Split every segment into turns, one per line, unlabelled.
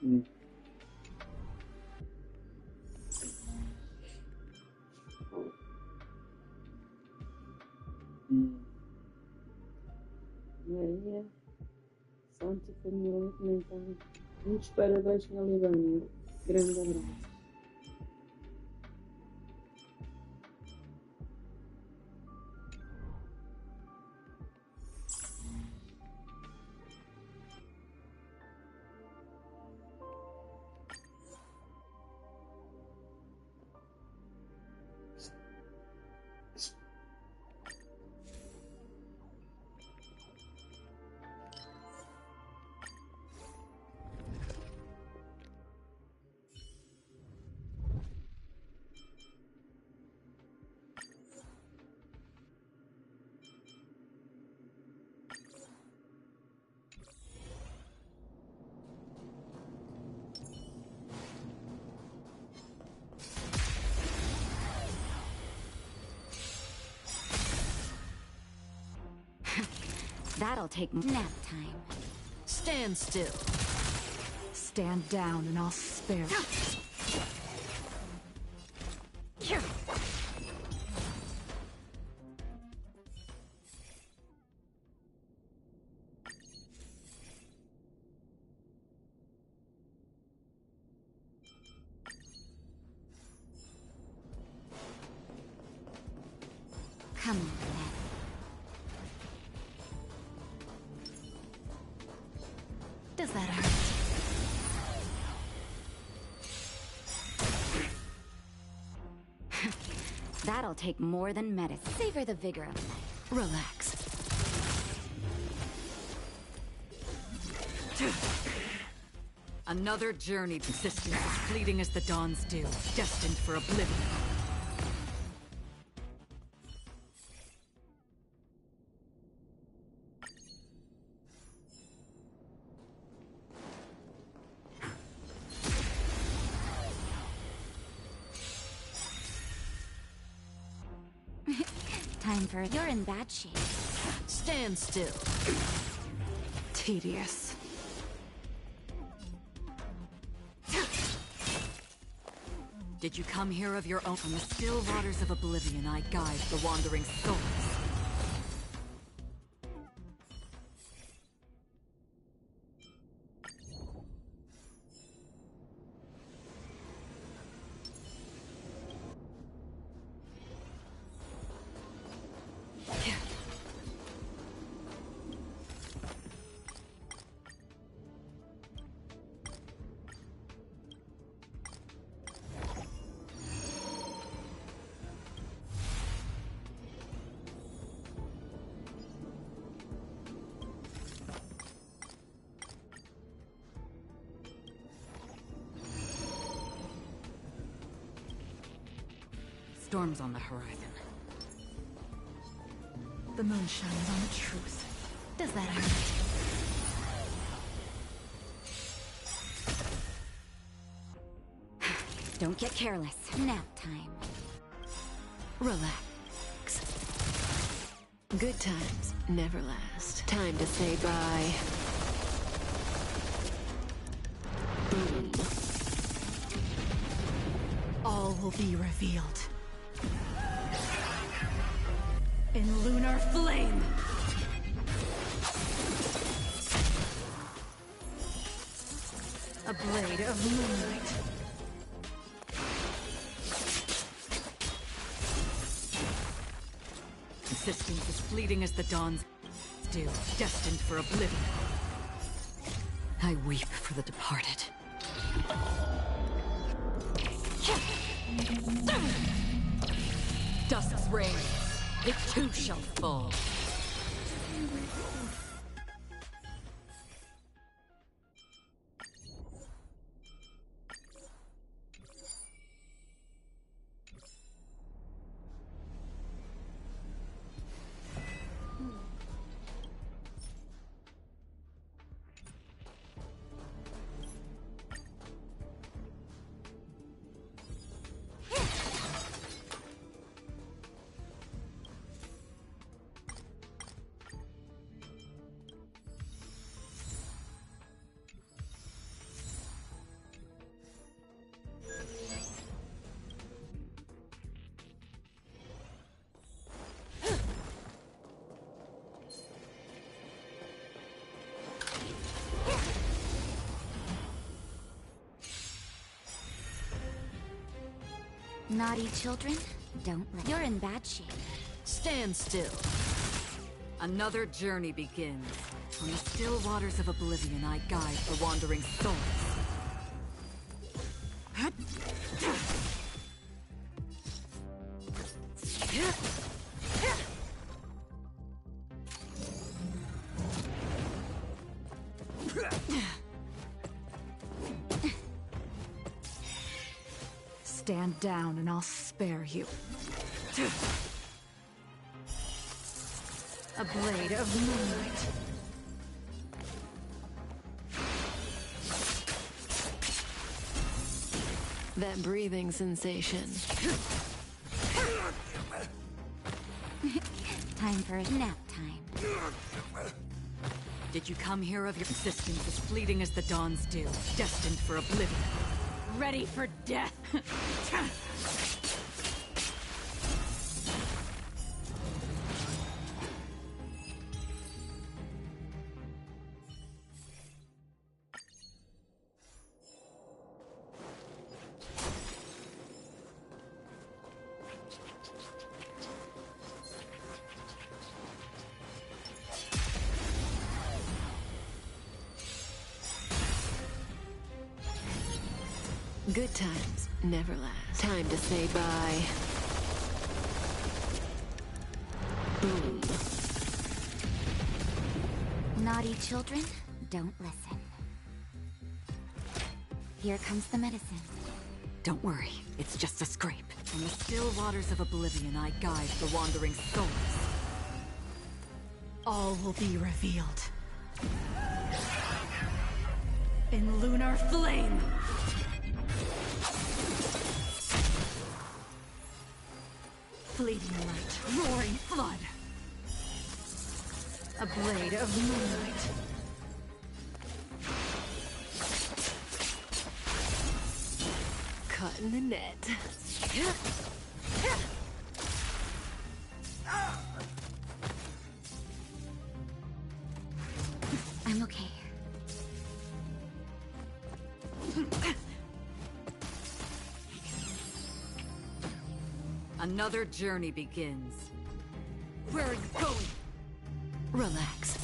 Mm.
Maria, Santa Camila comentário. Muitos parabéns na Libânia. Grande abraço.
That'll take nap time.
Stand still.
Stand down and I'll spare you.
Come on, then.
Does that hurt?
That'll take more than medicine. Savor the vigor of life.
Relax. Another journey consistent as fleeting as the dawn's dew, destined for oblivion.
Time for... You're in bad shape.
Stand still.
Tedious.
Did you come here of your own? From the still waters of oblivion, I guide the wandering souls. Storm's on the horizon.
The moon shines on the truth.
Does that hurt?
Don't get careless. Nap time.
Relax.
Good times never last. Time to say bye. Boom.
All will be revealed. In lunar flame! A blade of moonlight. Existence as fleeting as the dawn's dew, destined for oblivion. I weep for the departed. Dusk's reign, it too shall fall.
Naughty children, don't let... You're in bad shape.
Stand still. Another journey begins. From the still waters of oblivion, I guide the wandering souls.
Stand down and I'll spare you.
A blade of moonlight.
That breathing sensation.
Time for a nap time.
Did you come here of your existence as fleeting as the dawn's dew, destined for oblivion? Ready for death!
Good times never last. Time to say bye. Boom.
Naughty children, don't listen. Here comes the medicine.
Don't worry, it's just a scrape. From the still waters of oblivion, I guide the wandering souls. All will be revealed. In lunar flame! Fleeting light, roaring flood. A blade of moonlight.
Caught in the net.
I'm okay.
Another journey begins. Where are you going?
Relax.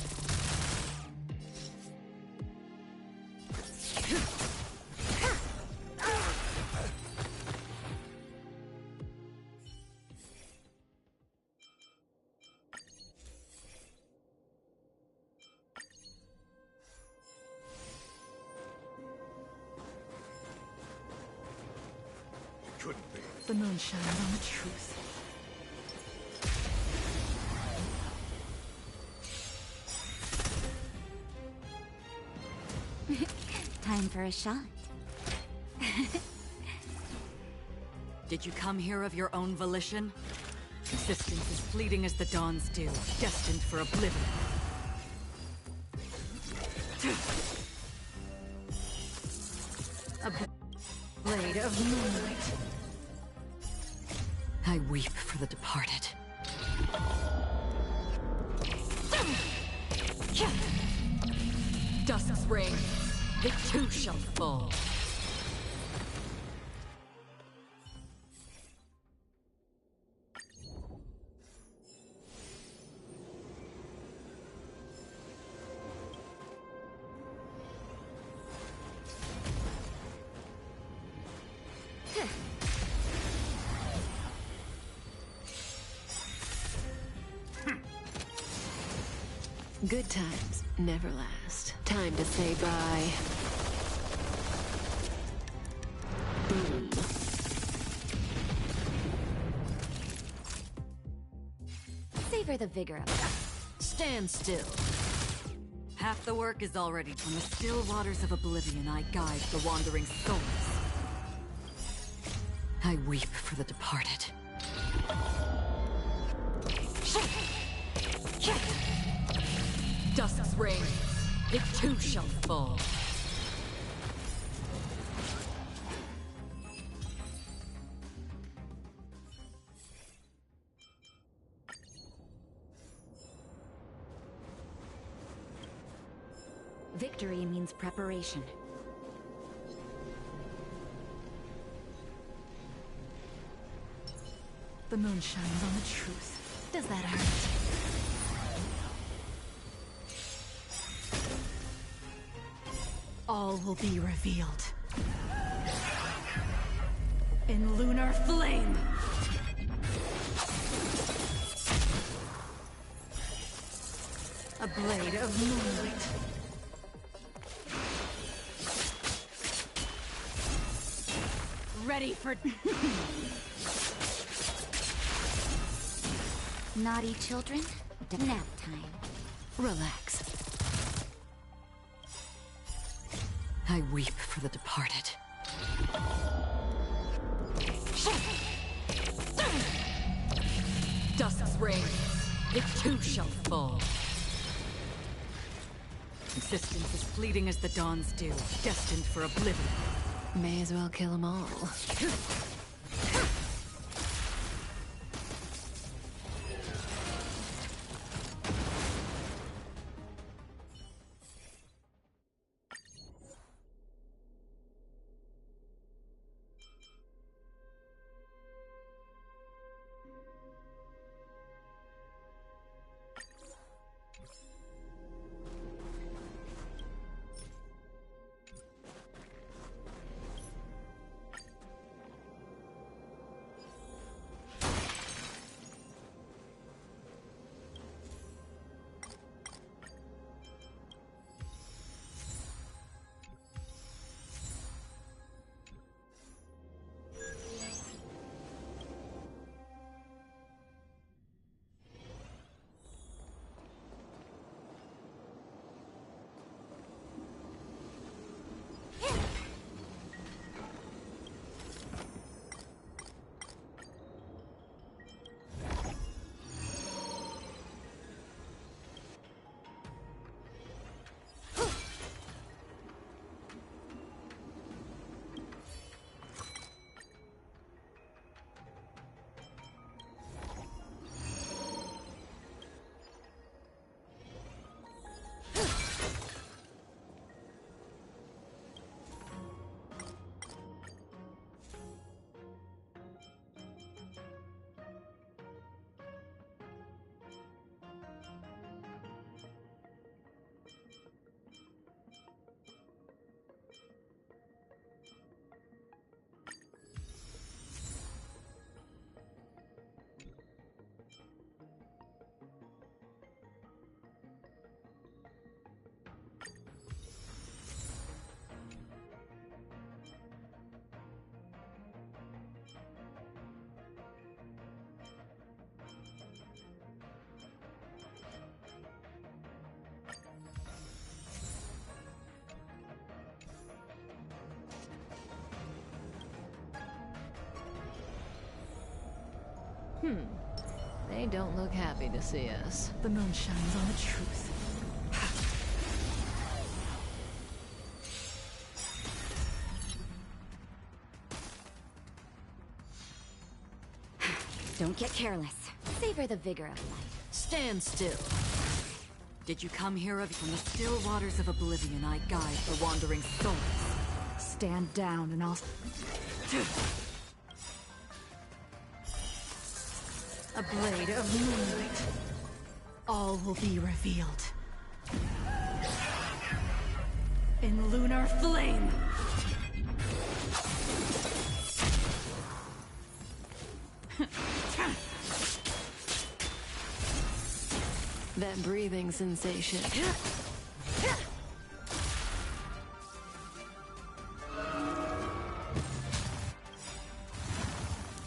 Couldn't be.
The moon shines on the truth.
Time for a shot.
Did you come here of your own volition? Existence is fleeting as the dawn's dew, destined for oblivion. A blade of moonlight. I weep for the departed. Dusk's reign, it too shall fall.
Good times never last. Time to say bye. Boom.
Savor the vigor of it.
Stand still. Half the work is already from the still waters of oblivion. I guide the wandering souls. I weep for the departed. Dusk's reign, it too shall fall.
Victory means preparation.
The moon shines on the truth. Does that hurt? All will be revealed. In lunar flame! A blade of moonlight. Ready for...
Naughty children, nap time.
Relax.
I weep for the departed. Dusk's reign, it too shall fall. Existence is fleeting as the dawn's dew, destined for oblivion.
May as well kill them all. They don't look happy to see us.
The moon shines on the truth.
Don't get careless. Savor the vigor of life.
Stand still.
Did you come here from the still waters of oblivion? I guide the wandering souls.
Stand down and I'll...
A blade of moonlight.
All will be revealed. In lunar flame!
That breathing sensation.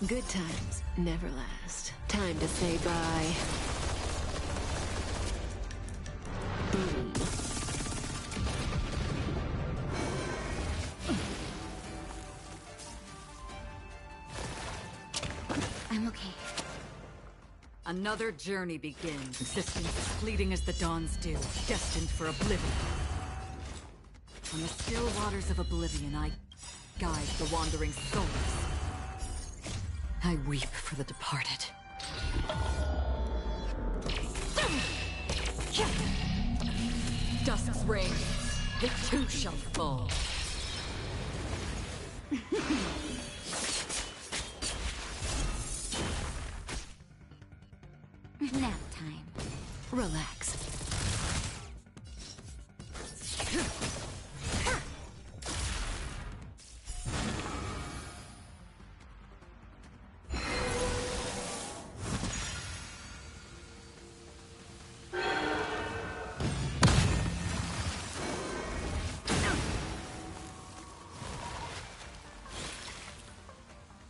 Good times never last. Time to say bye. Boom.
I'm okay.
Another journey begins. Existence is fleeting as the dawn's dew, destined for oblivion. On the still waters of oblivion, I guide the wandering souls. I weep for the departed. Dusk's reign, it too shall fall.
Relax.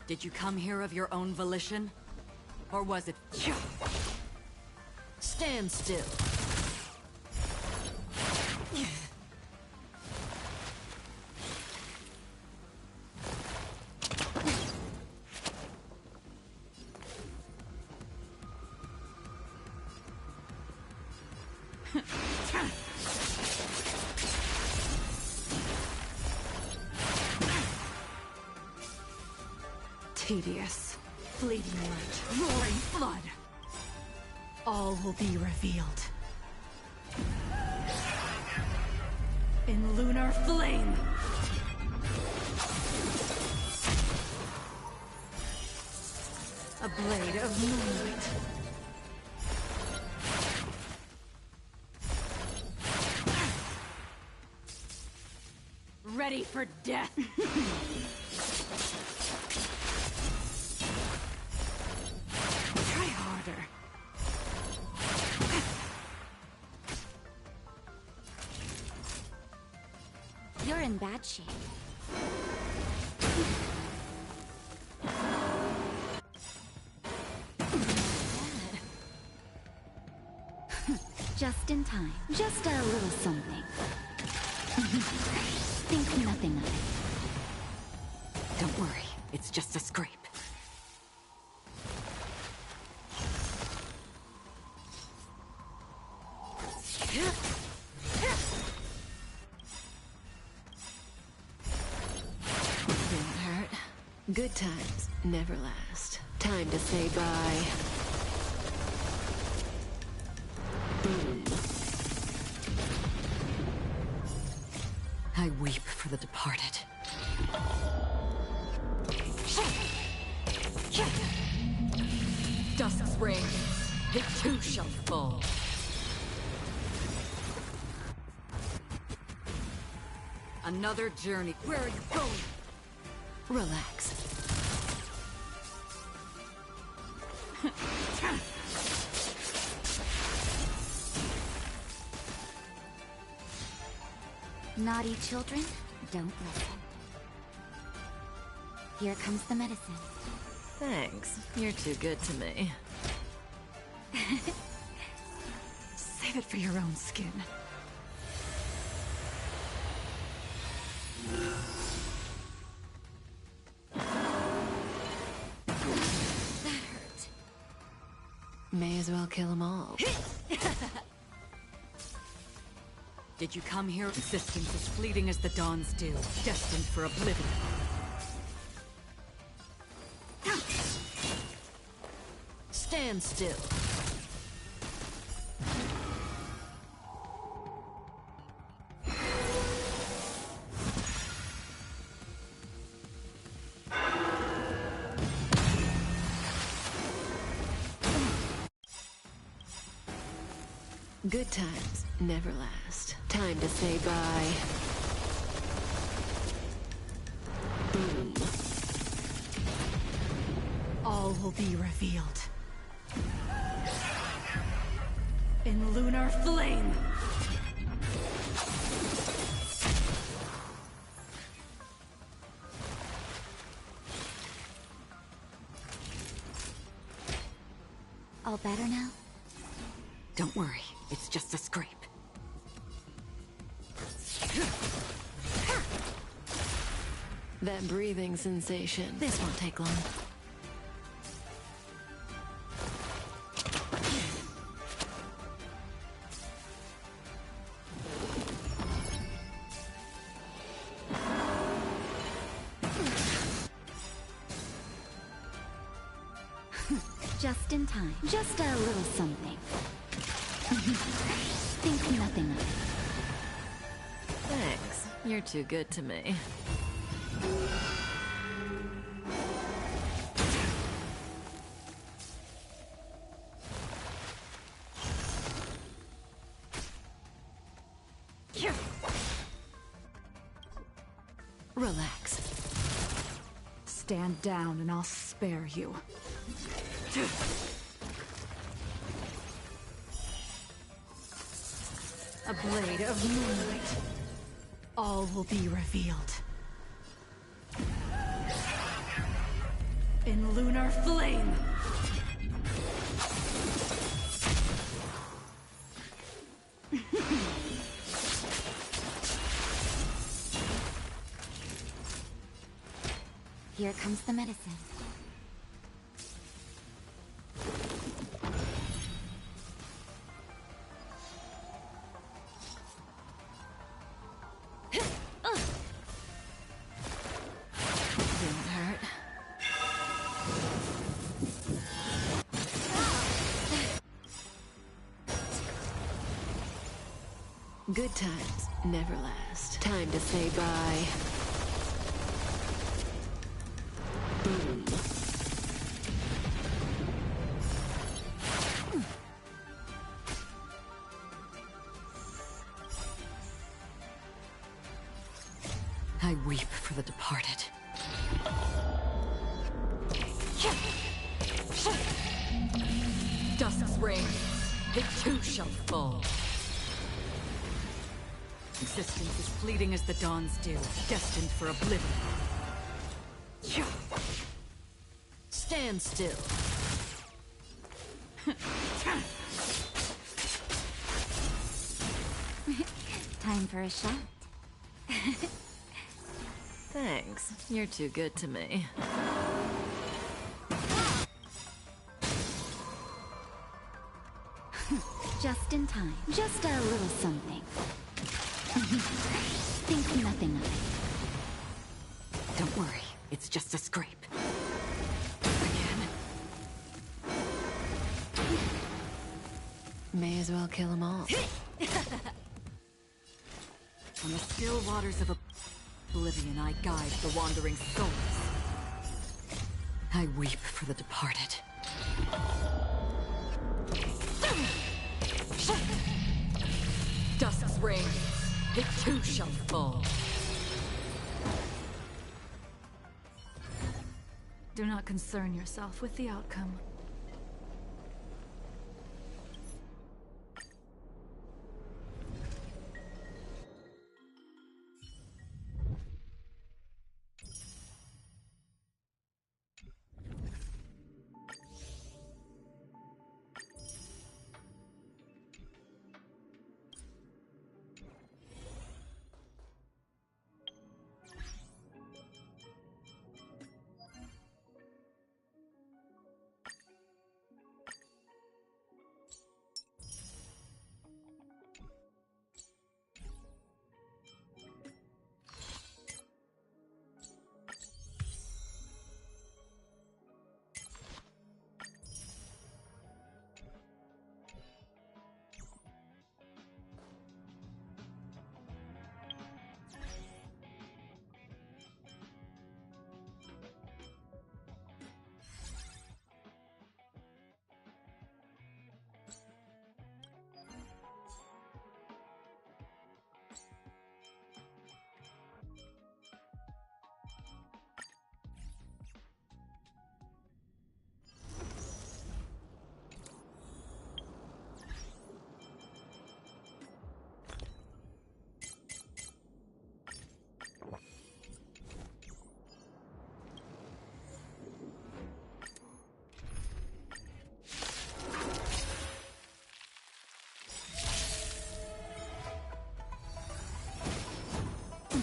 Did you come here of your own volition? Or was it...
Stand still.
Tedious, fleeting light, roaring flood. All will be revealed. In lunar flame! A blade of moonlight. Ready for death! Try harder.
You're in bad shape. Just in time. Just a little something. Think nothing of it.
Don't worry, it's just a scrape.
Didn't hurt. Good times never last. Time to say bye. Boom.
I weep for the departed. Dusk's reign, it too shall fall. Another journey. Where are you going?
Relax.
Naughty children, don't listen. Here comes the medicine.
Thanks. You're too good to me.
Save it for your own skin.
That hurt.
May as well kill them all.
Did you come here? Existence as fleeting as the dawn's dew, destined for oblivion.
Stand still. Good times never last. Time to say bye. Boom.
All will be revealed. In lunar flame!
All better now?
Don't worry, it's just a scrape.
That breathing sensation.
This won't take long.
Just in time. Just a little something. Think nothing of it.
Thanks. You're too good to me. Relax.
Stand down and I'll spare you. A blade of moonlight. All will be revealed. In lunar flame!
Here comes the medicine.
Didn't hurt. Good times never last. Time to say bye. Boom.
I weep for the departed. Dusk's reign, it too shall fall. Existence is fleeting as the dawn's dew, destined for oblivion.
Stand still.
Time for a shot.
Thanks. You're too good to me.
Just in time. Just a little something. Think nothing of it.
Don't worry, it's just a scrape.
May as well kill them all.
On the still waters of oblivion, I guide the wandering souls. I weep for the departed. Dusk's reign, it too shall fall.
Do not concern yourself with the outcome.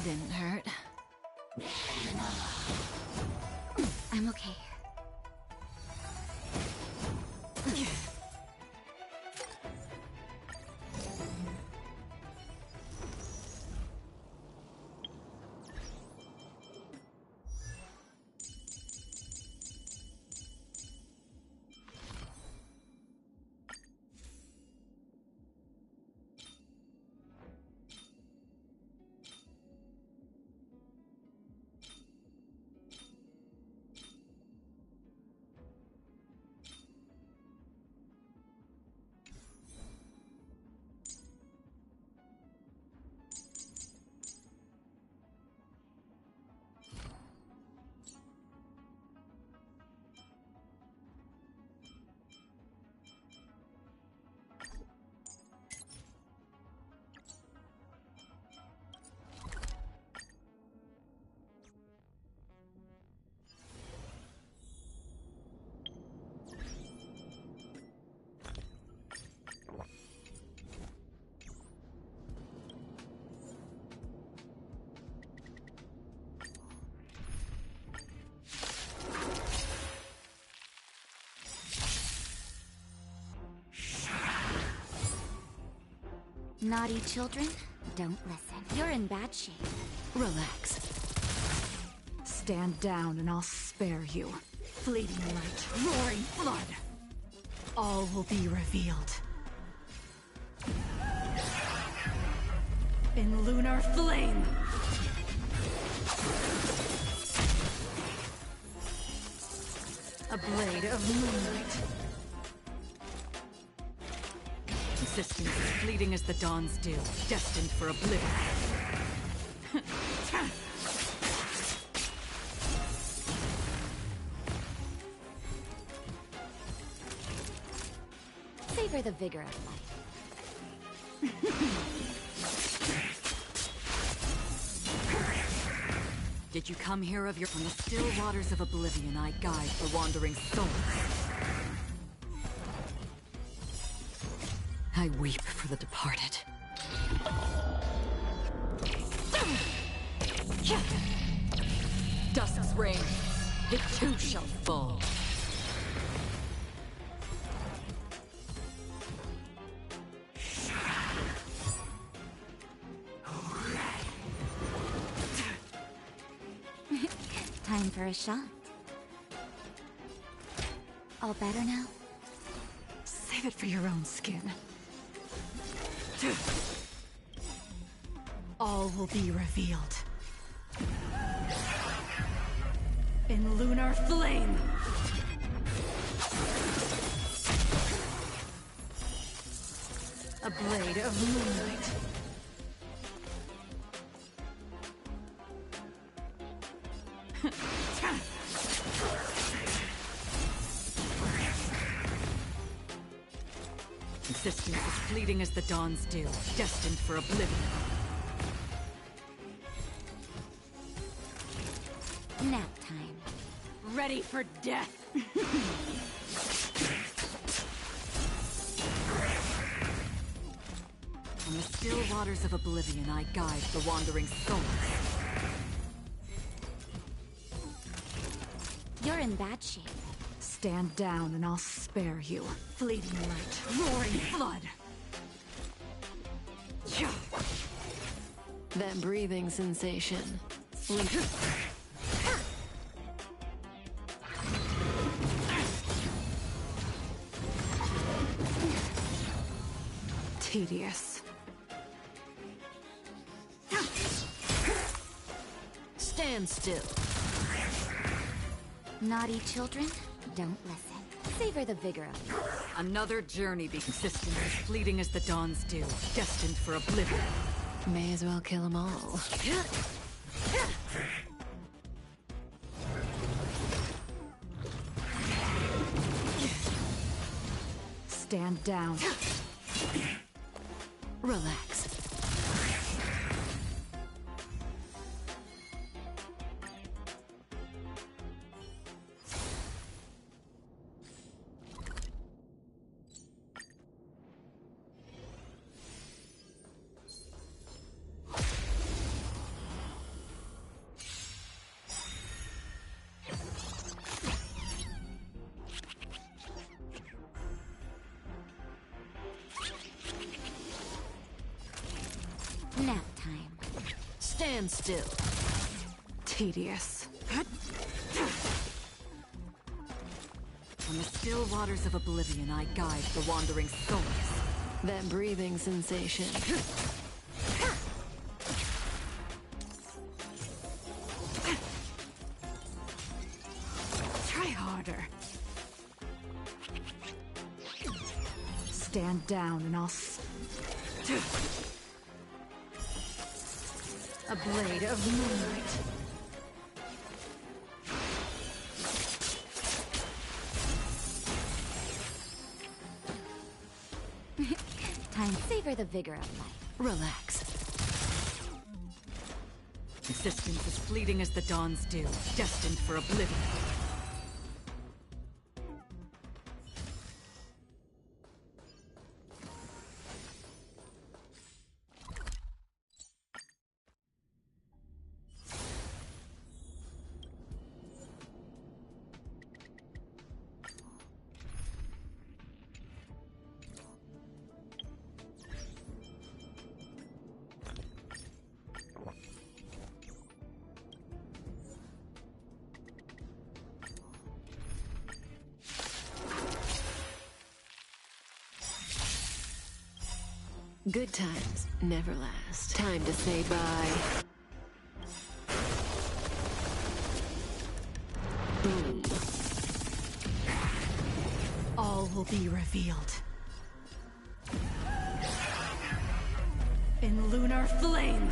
Didn't hurt.
I'm okay. Naughty children, don't listen. You're in bad shape.
Relax.
Stand down and I'll spare you. Fleeting light, roaring flood. All will be revealed. In lunar flame! A blade of moonlight.
Existence is fleeting as the dawn's dew, destined for oblivion.
Savor the vigor of life.
Did you come here of your... From the still waters of oblivion, I guide the wandering souls. I weep for the departed. Dusk's reign, it too shall fall.
Time for a shot. All better now?
Save it for your own skin. All will be revealed. In lunar flame! A blade of moonlight.
Existence is fleeting as the dawn's dew, destined for oblivion.
Nap time.
Ready for death!
On the still waters of oblivion, I guide the wandering souls.
You're in bad shape.
Stand down and I'll spare you. Fleeting light, roaring flood.
That breathing sensation.
Tedious.
Stand still.
Naughty children, don't listen. Savor the vigor of life.
Another journey be consistent as fleeting as the dawn's dew, destined for oblivion.
May as well kill them all.
Stand down.
Relax.
Nap time.
Stand still.
Tedious.
On the still waters of oblivion, I guide the wandering souls.
That breathing sensation.
Try harder. Stand down and I'll... A blade of moonlight.
Time to savor the vigor of life.
Relax.
Existence is fleeting as the dawn's dew, destined for oblivion.
Good times never last. Time to say bye. Boom.
All will be revealed. In lunar flame!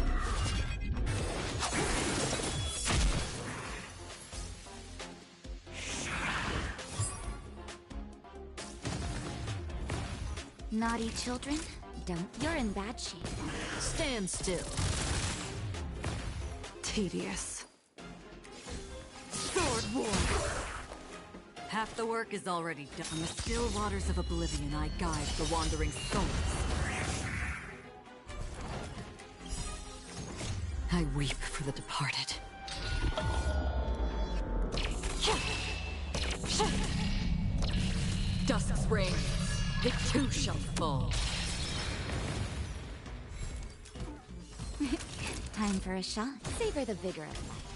Naughty children, don't. You're in bad shape.
Stand still.
Tedious.
Sword war. Half the work is already done. On the still waters of oblivion, I guide the wandering souls. I weep for the departed. Dusk's reign. It too shall fall.
Time for a shot. Savor the vigor of life.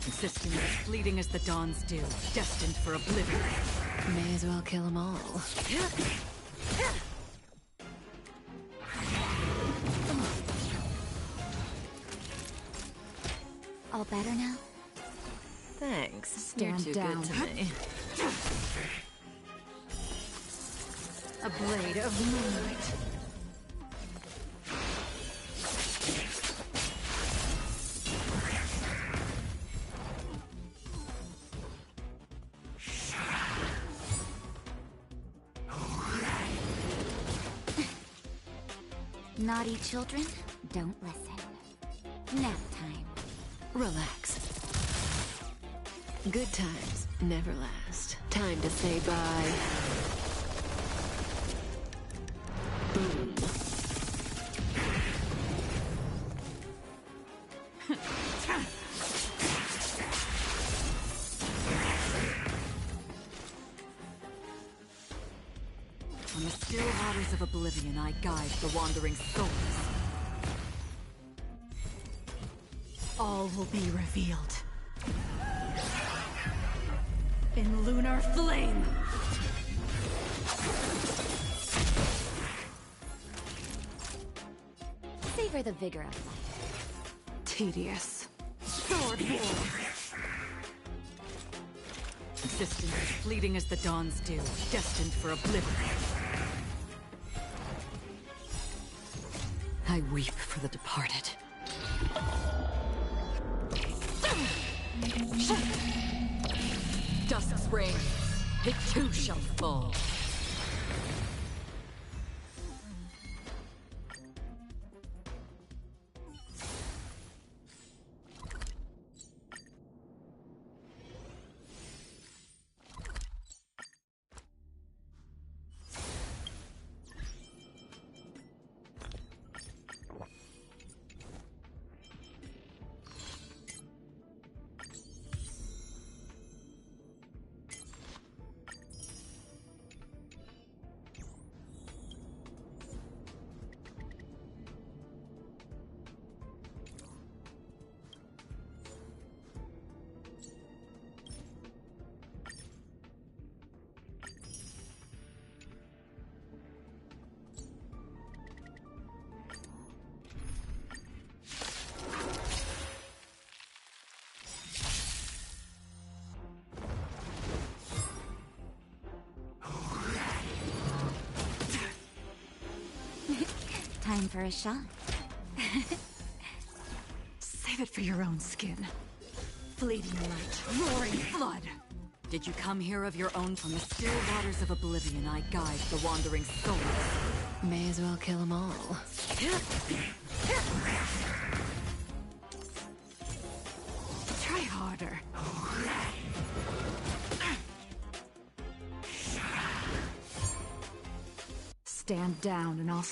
Existing as fleeting as the dawn's dew, destined for oblivion.
May as well kill them all.
All better now?
Thanks.
Stand
You're too
down.
good to me.
A blade of moonlight.
Naughty children, don't listen. Nap time.
Relax. Good times never last. Time to say bye. Boom.
On the still waters of oblivion, I guide the wandering souls.
All will be revealed. In lunar flame!
Savor the vigor of life.
Tedious.
Sword war. Existence as fleeting as the dawn's dew, destined for oblivion. I weep for the departed. Dusk's reign, it too shall fall.
Time for a shot.
Save it for your own skin. Fleeting light, roaring flood.
Did you come here of your own? On the still waters of oblivion, I guide the wandering souls.
May as well kill them all.
Try harder. Stand down and I'll...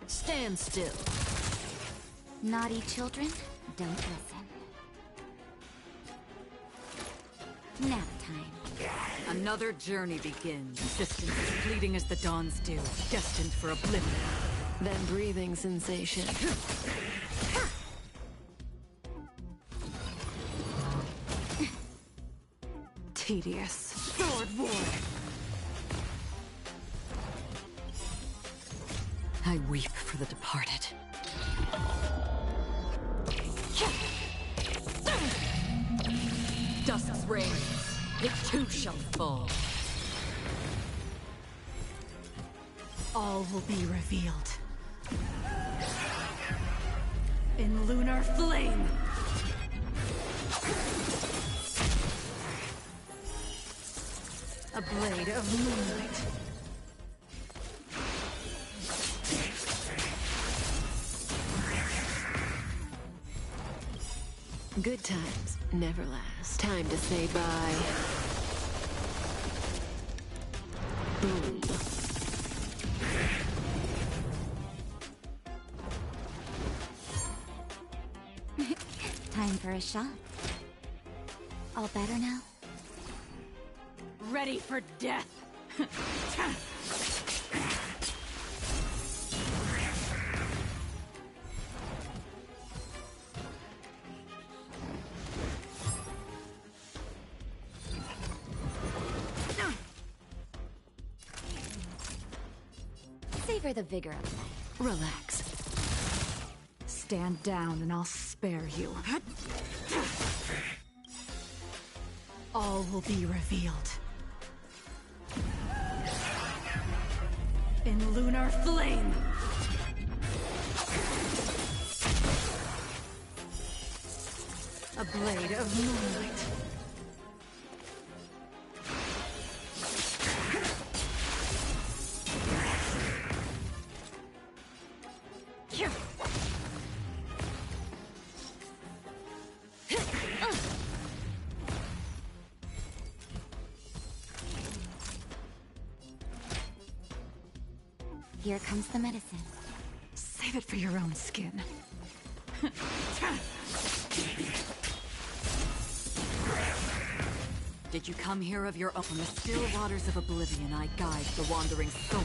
Stand still.
Naughty children, don't listen. Nap time.
Another journey begins. Existence as fleeting as the dawn's dew, destined for oblivion.
That breathing sensation.
tedious. Sword war!
I weep for the departed. Dusk's reign, it too shall fall.
All will be revealed. In lunar flame! A blade of moonlight.
Good times never last. Time to say bye. Boom.
Time for a shot. All better now?
Ready for death!
Savor the vigor of life.
Relax.
Stand down and I'll spare you. All will be revealed. In lunar flame! A blade of moonlight.
Here comes the medicine.
Save it for your own skin.
Did you come here of your own? From the still waters of oblivion, I guide the wandering souls.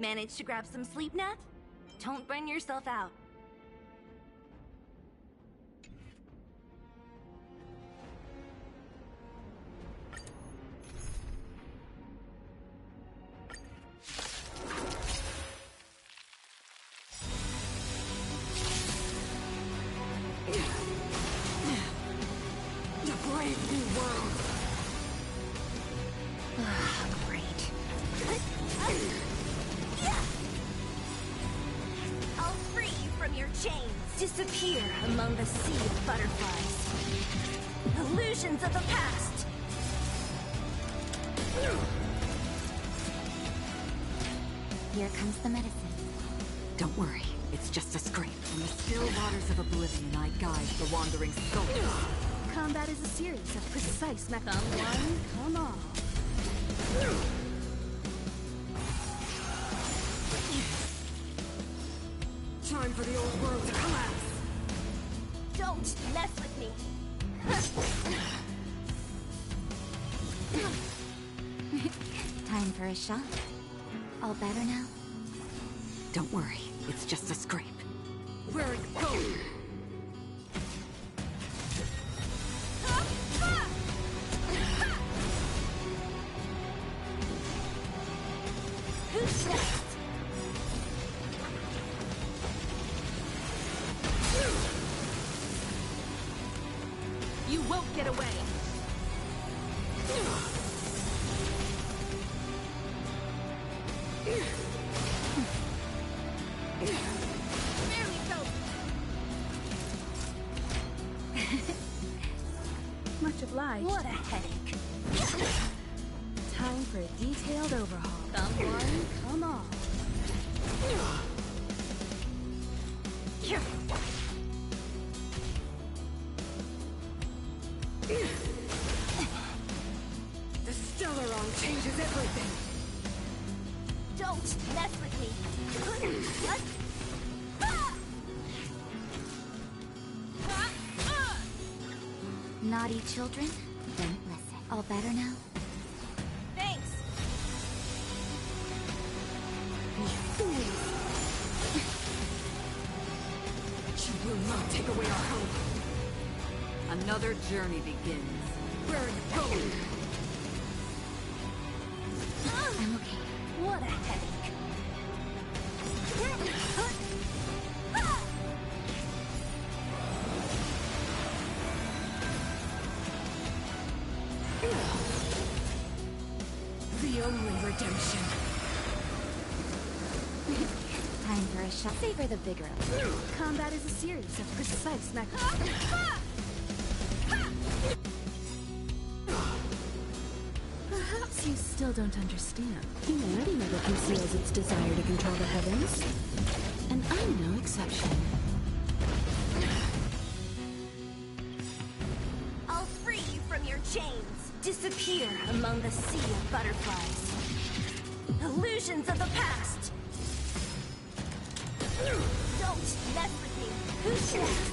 Manage to grab some sleep, Nat? Don't burn yourself out.
brave new world.
Great. I'll free you from your chains. Disappear among the sea of butterflies. Illusions of the past.
Here comes the medicine.
Don't worry, it's just a scrape. In the still waters of oblivion, I guide the wandering souls.
Combat is a series of precise Come one, come all.
Time for the old world to collapse.
Don't mess with me.
Time for a shot. All better now?
Don't worry, it's just a scrape.
Where it goes.
Who's next?
You won't get away. There we go. Much obliged.
What a headache.
Time for a detailed overhaul. Come one, come all.
Here.
The Stellaron changes everything.
Don't mess with me. What?
Naughty children, don't listen. All better now?
Thanks.
You will not take away our hope.
Another journey begins.
Where it goes.
I'm okay.
What a headache.
The only redemption.
Time for a shot. Savor the vigor of it.
Combat is a series of precise Perhaps you still don't understand.
Humanity never conceals its desire to control the heavens. And I'm no exception.
I'll free you from your chains. Disappear among the sea of butterflies. Illusions of the past. Don't mess with me. Who's next?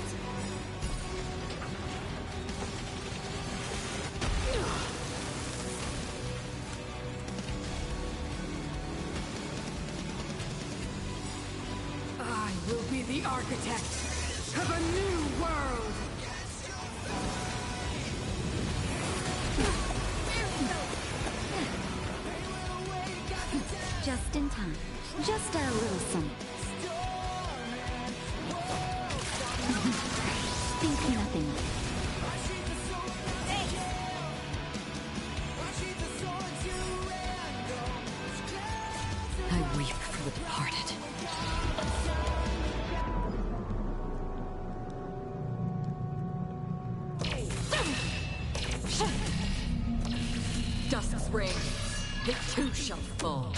I will be the architect of a new world.
Just in time. Just a little something. Think nothing of it.
I weep for the departed. Dusk's reign. It too shall fall.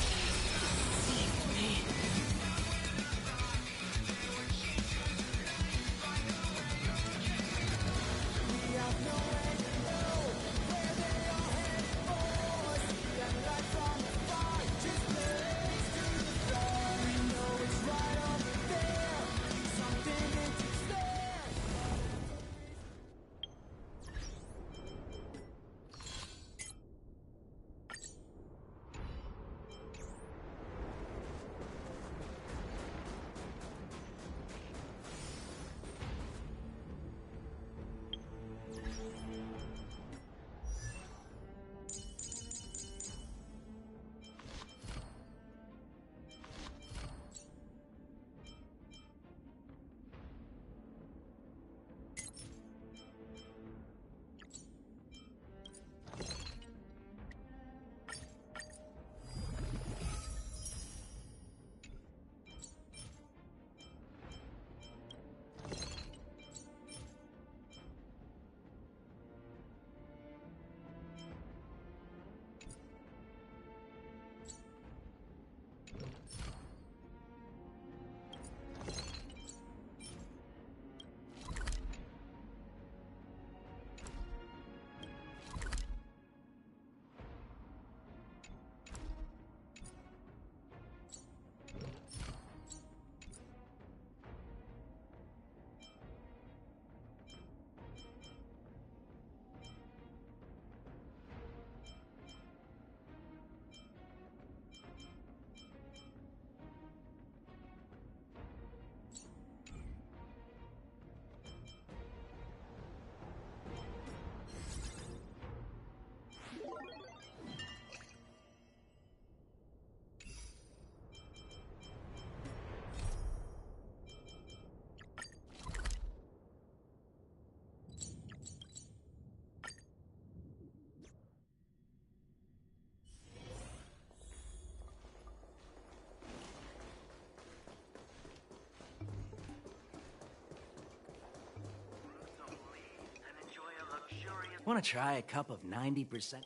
Want to try a cup of 90%?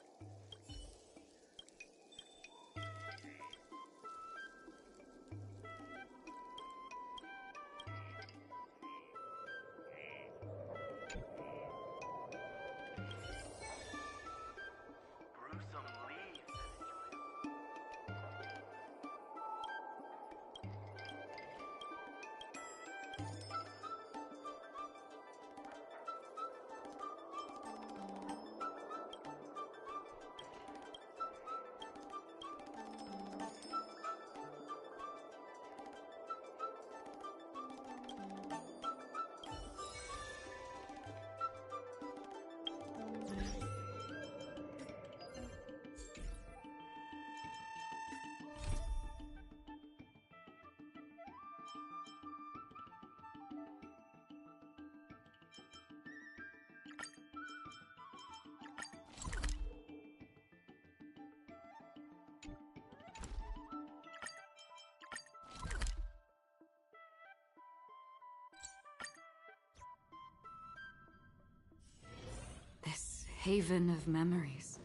This haven of memories.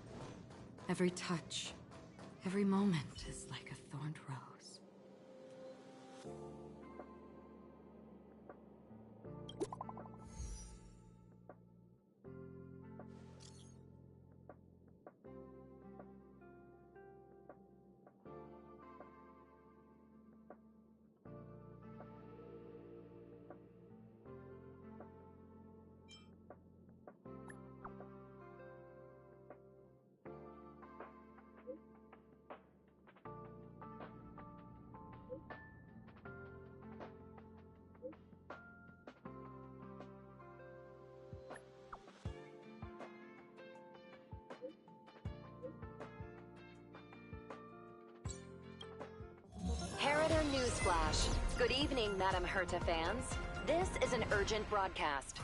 Every touch, every moment is like a thorned rose.
Heritor Newsflash. Good evening, Madame Herta fans. This is an urgent broadcast.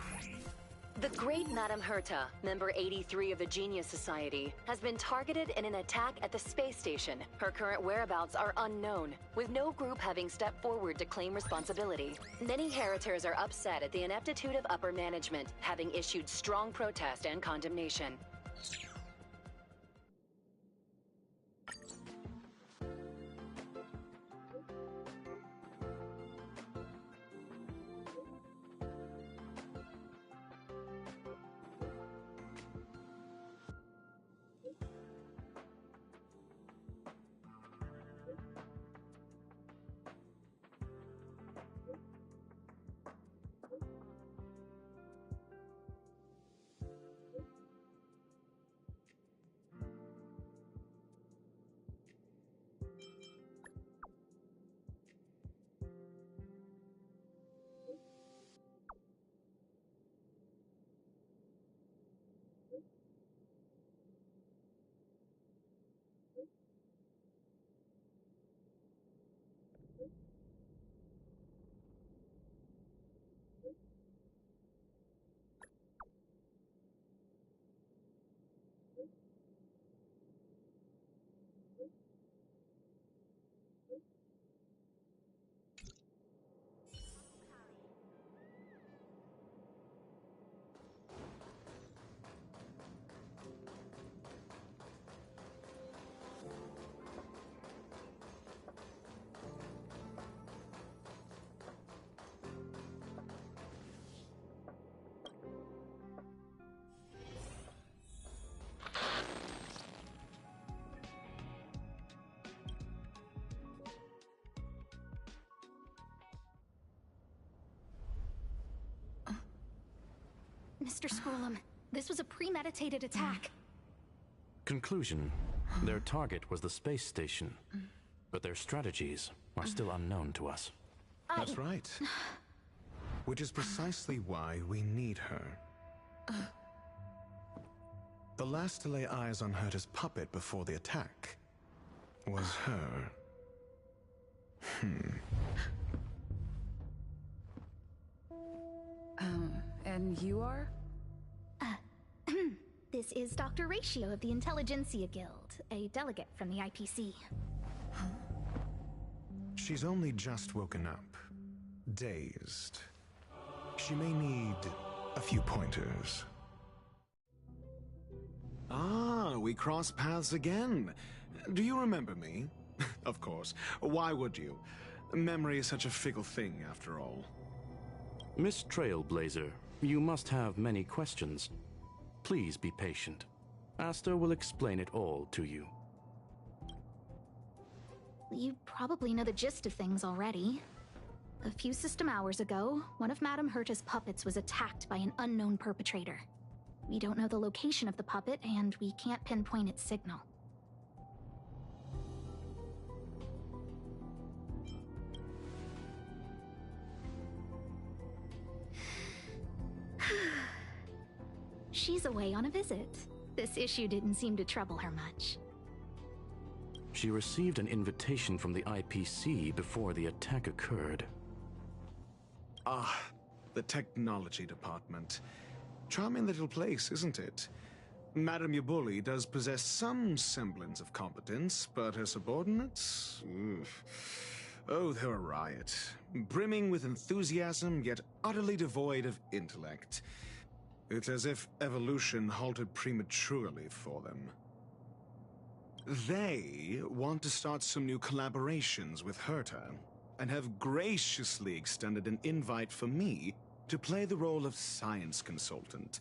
The great Madame Herta, member 83 of the Genius Society, has been targeted in an attack at the space station. Her current whereabouts are unknown, with no group having stepped forward to claim responsibility. Many Heritors are upset at the ineptitude of upper management, having issued strong protest and condemnation.
Mr. Scrollum, this was a premeditated attack.
Conclusion. Their target was the space station, but their strategies are still unknown to us.
That's right. Which is precisely why we need her. The last to lay eyes on Herta's puppet before the attack was her.
And you are?
This is Dr. Ratio of the Intelligentsia Guild, a delegate from the IPC.
She's only just woken up, dazed. She may need a few pointers. Ah, we cross paths again. Do you remember me? Of course. Why would you? Memory is such a fickle thing, after all.
Miss Trailblazer, you must have many questions. Please be patient. Asta will explain it all to you.
You probably know the gist of things already. A few system hours ago, one of Madame Herta's puppets was attacked by an unknown perpetrator. We don't know the location of the puppet, and we can't pinpoint its signal. She's away on a visit. This issue didn't seem to trouble her much.
She received an invitation from the IPC before the attack occurred.
Ah, the technology department. Charming little place, isn't it? Madame Yabuli does possess some semblance of competence, but her subordinates? Oof. Oh, they're a riot. Brimming with enthusiasm, yet utterly devoid of intellect. It's as if evolution halted prematurely for them. They want to start some new collaborations with Herta, and have graciously extended an invite for me to play the role of science consultant.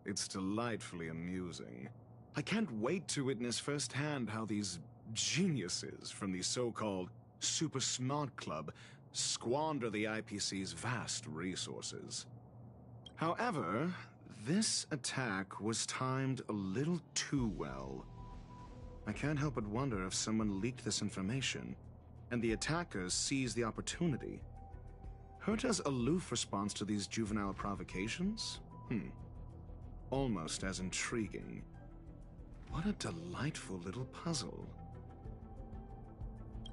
It's delightfully amusing. I can't wait to witness firsthand how these geniuses from the so-called Super Smart Club squander the IPC's vast resources. However, this attack was timed a little too well. I can't help but wonder if someone leaked this information, and the attackers seized the opportunity. Herta's aloof response to these juvenile provocations? Almost as intriguing. What a delightful little puzzle.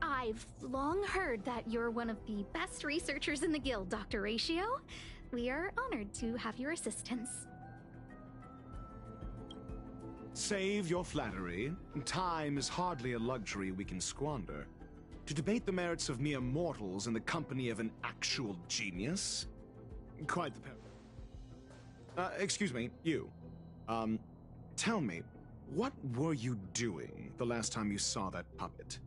I've long heard that you're one of the best researchers in the guild, Dr. Ratio. We are honored to have your assistance.
Save your flattery. Time is hardly a luxury we can squander. To debate the merits of mere mortals in the company of an actual genius? Quite the pair. Excuse me, you. Tell me, what were you doing the last time you saw that puppet?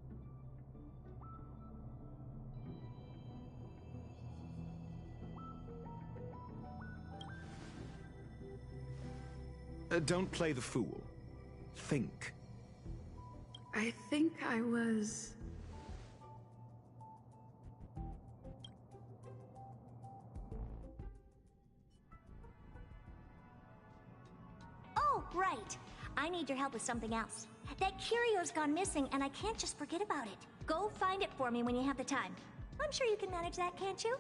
Don't play the fool. Think.
I think I was...
Oh, right. I need your help with something else. That curio's gone missing, and I can't just forget about it. Go find it for me when you have the time. I'm sure you can manage that, can't you?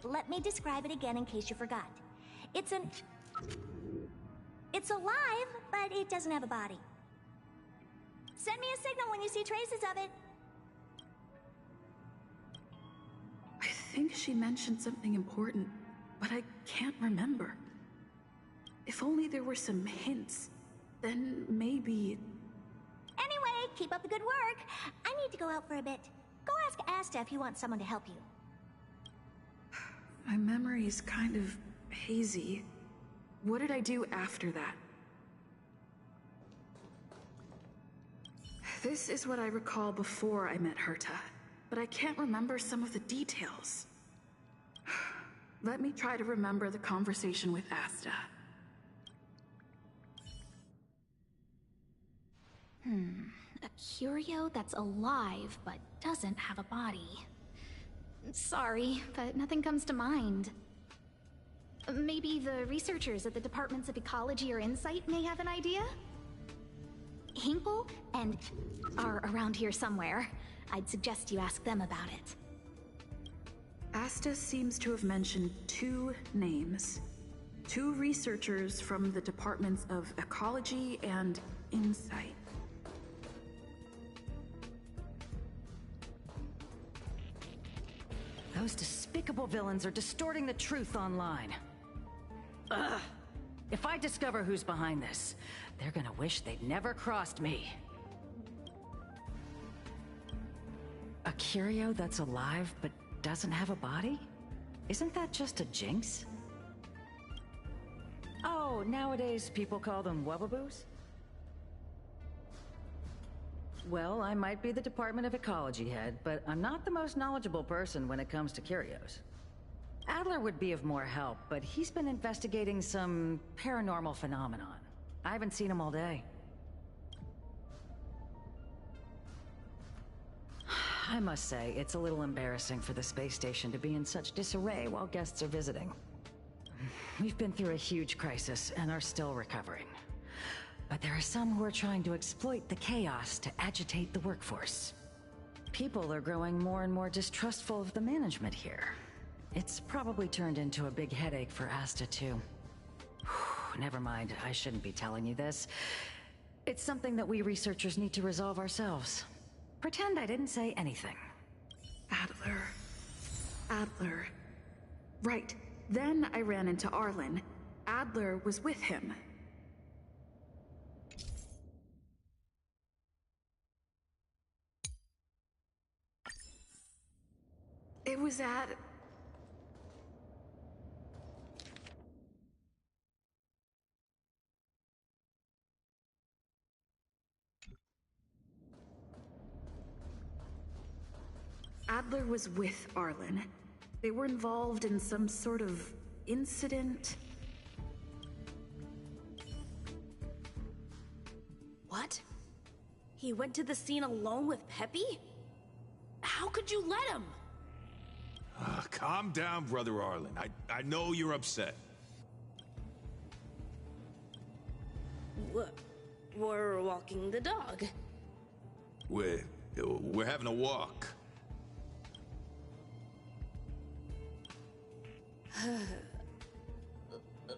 Let me describe it again in case you forgot. It's alive, but it doesn't have a body. Send me a signal when you see traces of it.
I think she mentioned something important, but I can't remember. If only there were some hints, then maybe...
Anyway, keep up the good work. I need to go out for a bit. Go ask Asta if you want someone to help you.
My memory is kind of hazy. What did I do after that? This is what I recall before I met Herta, but I can't remember some of the details. Let me try to remember the conversation with Asta.
A curio that's alive but doesn't have a body. Sorry, but nothing comes to mind. Maybe the researchers at the Departments of Ecology or Insight may have an idea? Hinkle and are around here somewhere. I'd suggest you ask them about it.
Asta seems to have mentioned 2 names. 2 researchers from the Departments of Ecology and Insight.
Those despicable villains are distorting the truth online. Ugh! If I discover who's behind this, they're gonna wish they'd never crossed me. A curio that's alive but doesn't have a body? Isn't that just a jinx? Oh, nowadays people call them wubbaboos? Well, I might be the Department of Ecology head, but I'm not the most knowledgeable person when it comes to curios. Adler would be of more help, but he's been investigating some paranormal phenomenon. I haven't seen him all day. I must say, it's a little embarrassing for the space station to be in such disarray while guests are visiting. We've been through a huge crisis and are still recovering. But there are some who are trying to exploit the chaos to agitate the workforce. People are growing more and more distrustful of the management here. It's probably turned into a big headache for Asta, too. Never mind, I shouldn't be telling you this. It's something that we researchers need to resolve ourselves. Pretend I didn't say anything.
Adler. Right. Then I ran into Arlen. Adler was with him. It was at... Adler was with Arlen. They were involved in some sort of incident.
What? He went to the scene alone with Peppy? How could you let him?
Calm down, Brother Arlen. I know you're upset.
We're walking the dog.
We're having a walk.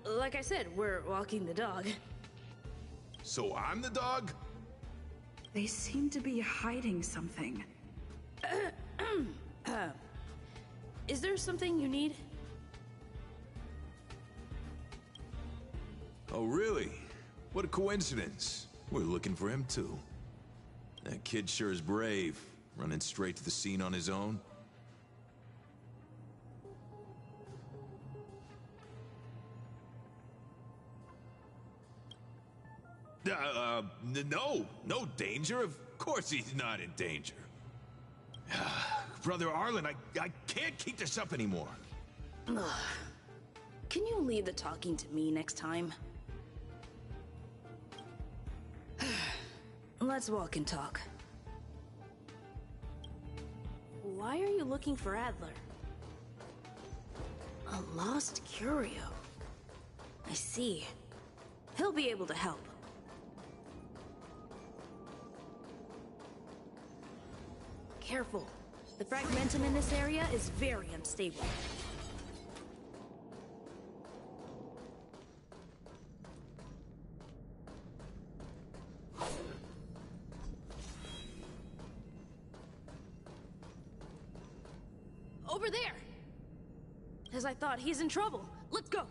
Like I said, we're walking the dog.
So I'm the dog?
They seem to be hiding something.
Is there something you need?
Oh, really? What a coincidence. We're looking for him, too. That kid sure is brave, running straight to the scene on his own. No danger. Of course he's not in danger. Brother Arlen, I can't keep this up anymore.
Can you leave the talking to me next time? Let's walk and talk. Why are you looking for Adler? A lost curio. I see. He'll be able to help. Careful. The fragmentum in this area is very unstable. Over there! As I thought, he's in trouble. Let's go!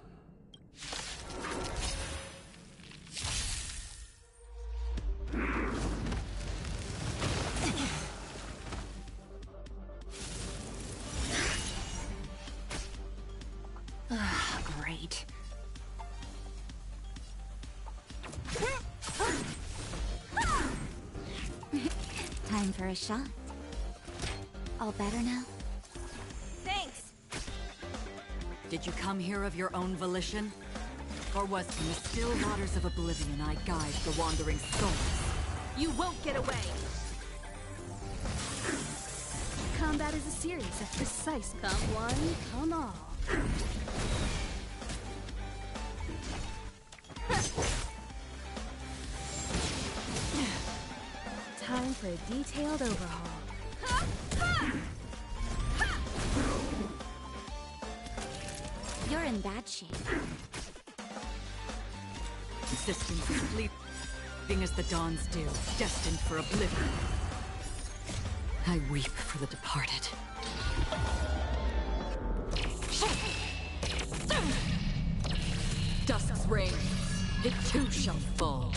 Great. Time for a shot. All better now?
Thanks.
Did you come here of your own volition? Or was from the still waters of oblivion I guide the wandering souls?
You won't get away!
Combat is a series of precise. Come one, come all. Time for a detailed overhaul.
You're in bad shape.
Existence is fleeting as the dawns do, destined for oblivion. I weep for the departed. Dusk's reign, it too shall fall.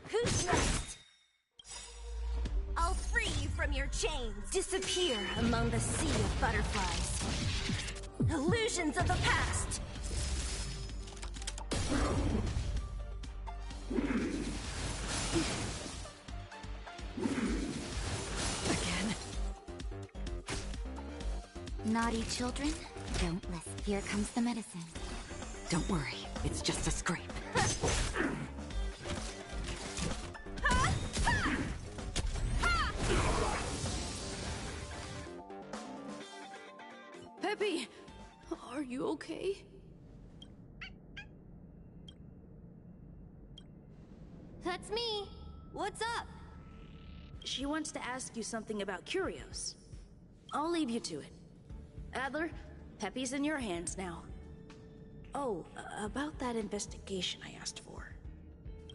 Who's next? I'll free you from your chains. Disappear among the sea of butterflies. Illusions of the past.
Naughty children, don't listen. Here comes the medicine.
Don't worry, it's just a scrape.
Peppy! Are you okay?
That's me. What's up?
She wants to ask you something about curios. I'll leave you to it. Adler, Peppy's in your hands now. Oh, about that investigation I asked for.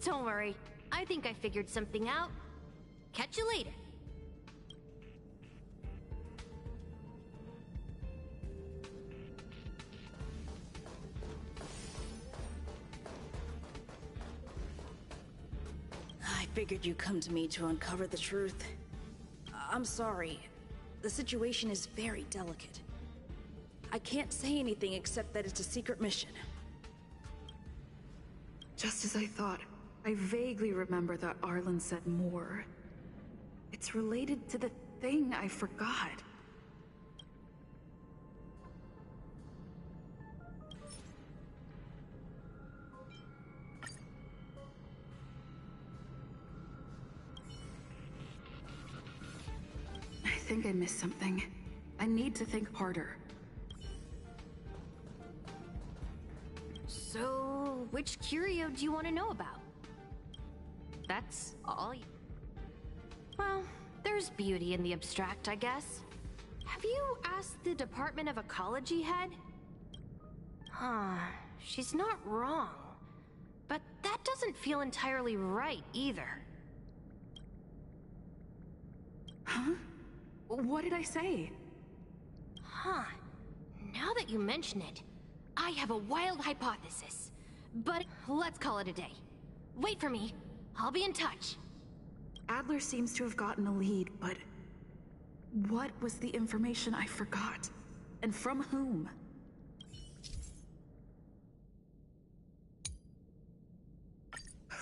Don't worry. I think I figured something out. Catch you later.
I figured you'd come to me to uncover the truth. I'm sorry. The situation is very delicate. I can't say anything except that it's a secret mission.
Just as I thought. I vaguely remember that Arlen said more. It's related to the thing I forgot. I think I missed something. I need to think harder.
So, which curio do you want to know about? That's all you... Well, there's beauty in the abstract, I guess. Have you asked the Department of Ecology head? Huh, she's not wrong. But that doesn't feel entirely right, either.
Huh? What did I say?
Huh. Now that you mention it, I have a wild hypothesis. But let's call it a day. Wait for me. I'll be in touch.
Adler seems to have gotten a lead, but... what was the information I forgot? And from whom?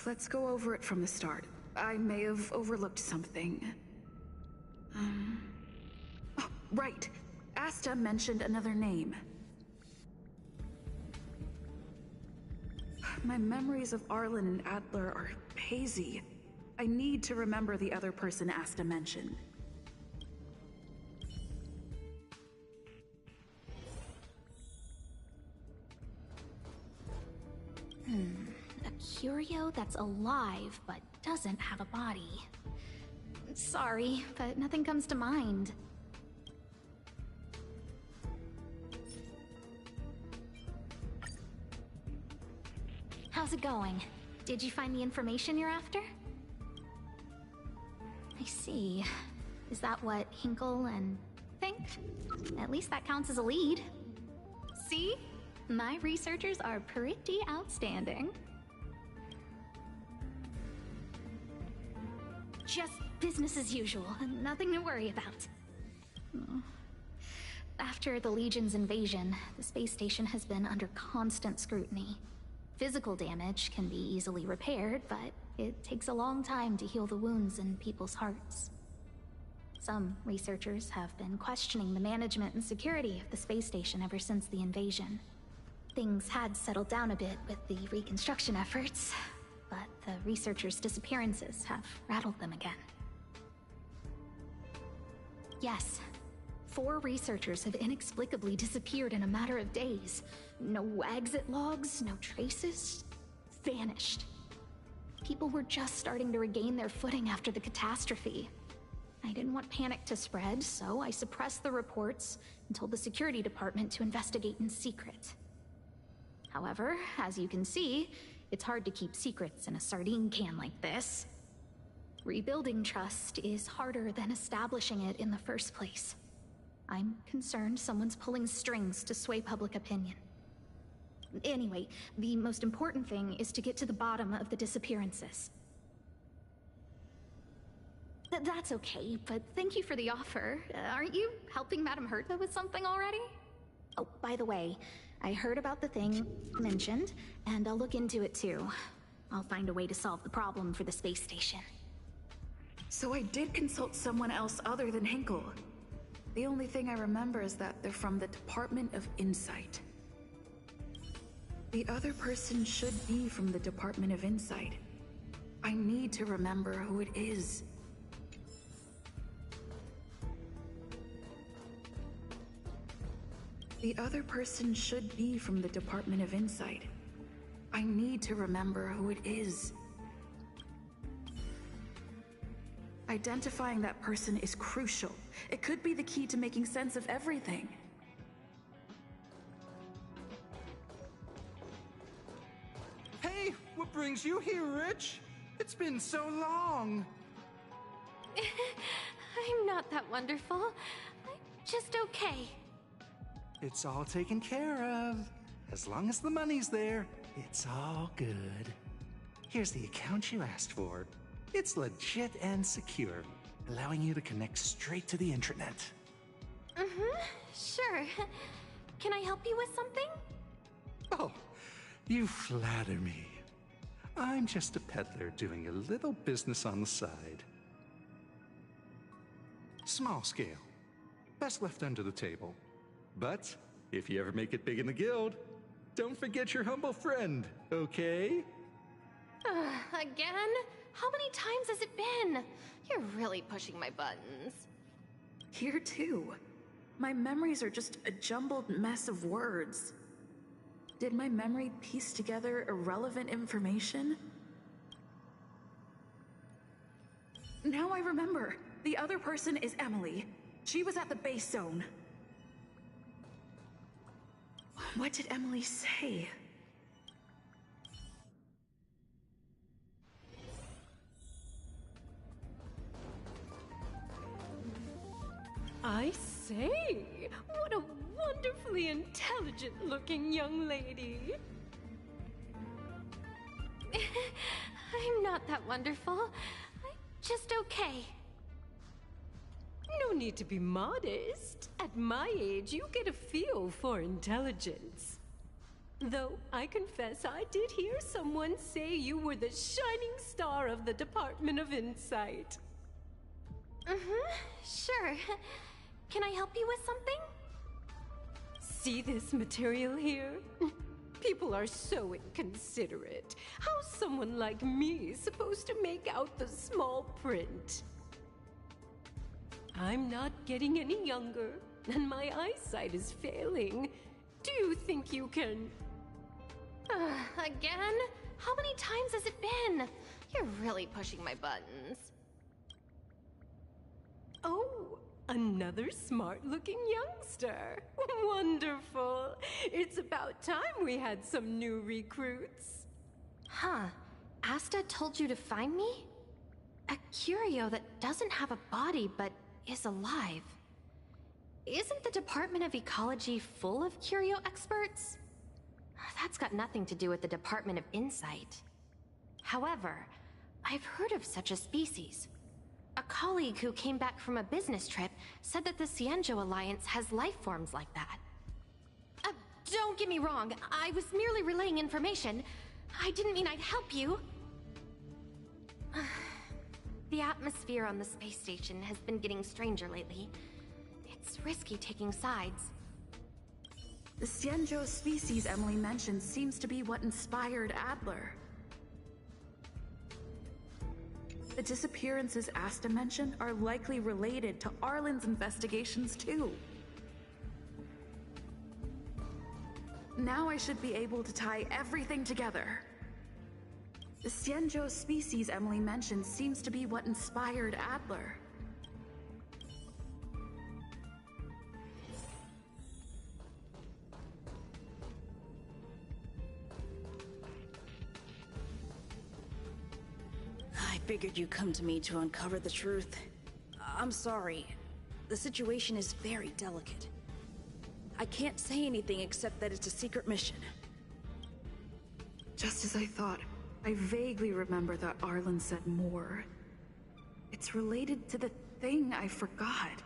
Let's go over it from the start. I may have overlooked something. Oh, right. Asta mentioned another name. My memories of Arlen and Adler are hazy. I need to remember the other person Asta mentioned.
A curio that's alive but doesn't have a body. Sorry, but nothing comes to mind. How's it going? Did you find the information you're after? I see. Is that what Hinkle and think? At least that counts as a lead. See? My researchers are pretty outstanding. Just business as usual, nothing to worry about. After the Legion's invasion, the space station has been under constant scrutiny. Physical damage can be easily repaired, but it takes a long time to heal the wounds in people's hearts. Some researchers have been questioning the management and security of the space station ever since the invasion. Things had settled down a bit with the reconstruction efforts, but the researchers' disappearances have rattled them again. Yes, 4 researchers have inexplicably disappeared in a matter of days. No exit logs, no traces. Vanished. People were just starting to regain their footing after the catastrophe. I didn't want panic to spread, so I suppressed the reports and told the security department to investigate in secret. However, as you can see, it's hard to keep secrets in a sardine can like this. Rebuilding trust is harder than establishing it in the first place. I'm concerned someone's pulling strings to sway public opinion. Anyway, the most important thing is to get to the bottom of the disappearances. That's okay, but thank you for the offer. Aren't you helping Madame Herta with something already? Oh, by the way, I heard about the thing mentioned, and I'll look into it too. I'll find a way to solve the problem for the space station.
So I did consult someone else other than Hinkle. The only thing I remember is that they're from the Department of Insight. The other person should be from the Department of Insight. I need to remember who it is. The other person should be from the Department of Insight. I need to remember who it is. Identifying that person is crucial. It could be the key to making sense of everything.
Hey, what brings you here, Rich? It's been so long.
I'm not that wonderful. I'm just okay.
It's all taken care of. As long as the money's there, it's all good. Here's the account you asked for. It's legit and secure, allowing you to connect straight to the intranet.
Sure. Can I help you with something?
Oh, you flatter me. I'm just a peddler doing a little business on the side. Small scale. Best left under the table. But if you ever make it big in the guild, don't forget your humble friend, okay?
Again? How many times has it been? You're really pushing my buttons.
Here too. My memories are just a jumbled mess of words. Did my memory piece together irrelevant information? Now I remember. The other person is Emily. She was at the base zone. What did Emily say?
I say, what a wonderfully intelligent-looking young lady.
I'm not that wonderful. I'm just okay.
No need to be modest. At my age, you get a feel for intelligence. Though I confess I did hear someone say you were the shining star of the Department of Insight.
Sure. Can I help you with something?
See this material here? People are so inconsiderate. How's someone like me supposed to make out the small print? I'm not getting any younger, and my eyesight is failing. Do you think you can...
Again? How many times has it been? You're really pushing my buttons.
Oh, another smart-looking youngster. Wonderful. It's about time we had some new recruits.
Huh. Asta told you to find me? A curio that doesn't have a body but is alive. Isn't the Department of Ecology full of curio experts? That's got nothing to do with the Department of Insight. However, I've heard of such a species. A colleague who came back from a business trip said that the Cienjo Alliance has life forms like that. Don't get me wrong, I was merely relaying information. I didn't mean I'd help you. The atmosphere on the space station has been getting stranger lately. It's risky taking sides.
The Cienjo species Emily mentioned seems to be what inspired Adler. The disappearances Asta mentioned are likely related to Arlen's investigations too. Now I should be able to tie everything together. The Cienjo species Emily mentioned seems to be what inspired Adler.
I figured you'd come to me to uncover the truth. I'm sorry. The situation is very delicate. I can't say anything except that it's a secret mission.
Just as I thought, I vaguely remember that Arlen said more. It's related to the thing I forgot.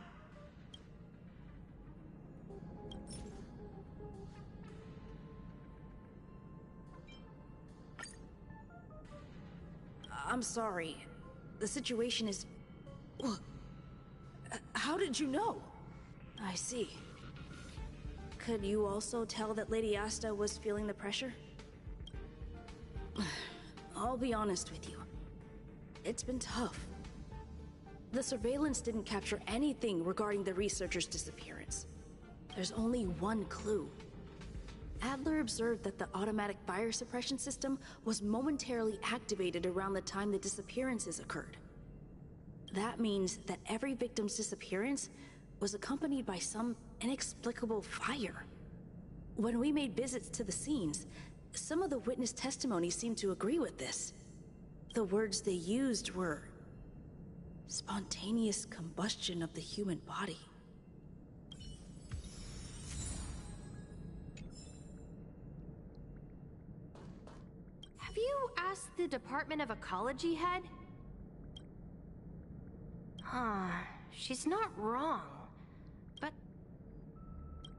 I'm sorry. The situation is... How did you know? I see. Could you also tell that Lady Asta was feeling the pressure? I'll be honest with you. It's been tough. The surveillance didn't capture anything regarding the researcher's disappearance. There's only one clue. Adler observed that the automatic fire suppression system was momentarily activated around the time the disappearances occurred. That means that every victim's disappearance was accompanied by some inexplicable fire. When we made visits to the scenes, some of the witness testimonies seemed to agree with this. The words they used were spontaneous combustion of the human body.
Have you asked the Department of Ecology head? Huh, she's not wrong. But...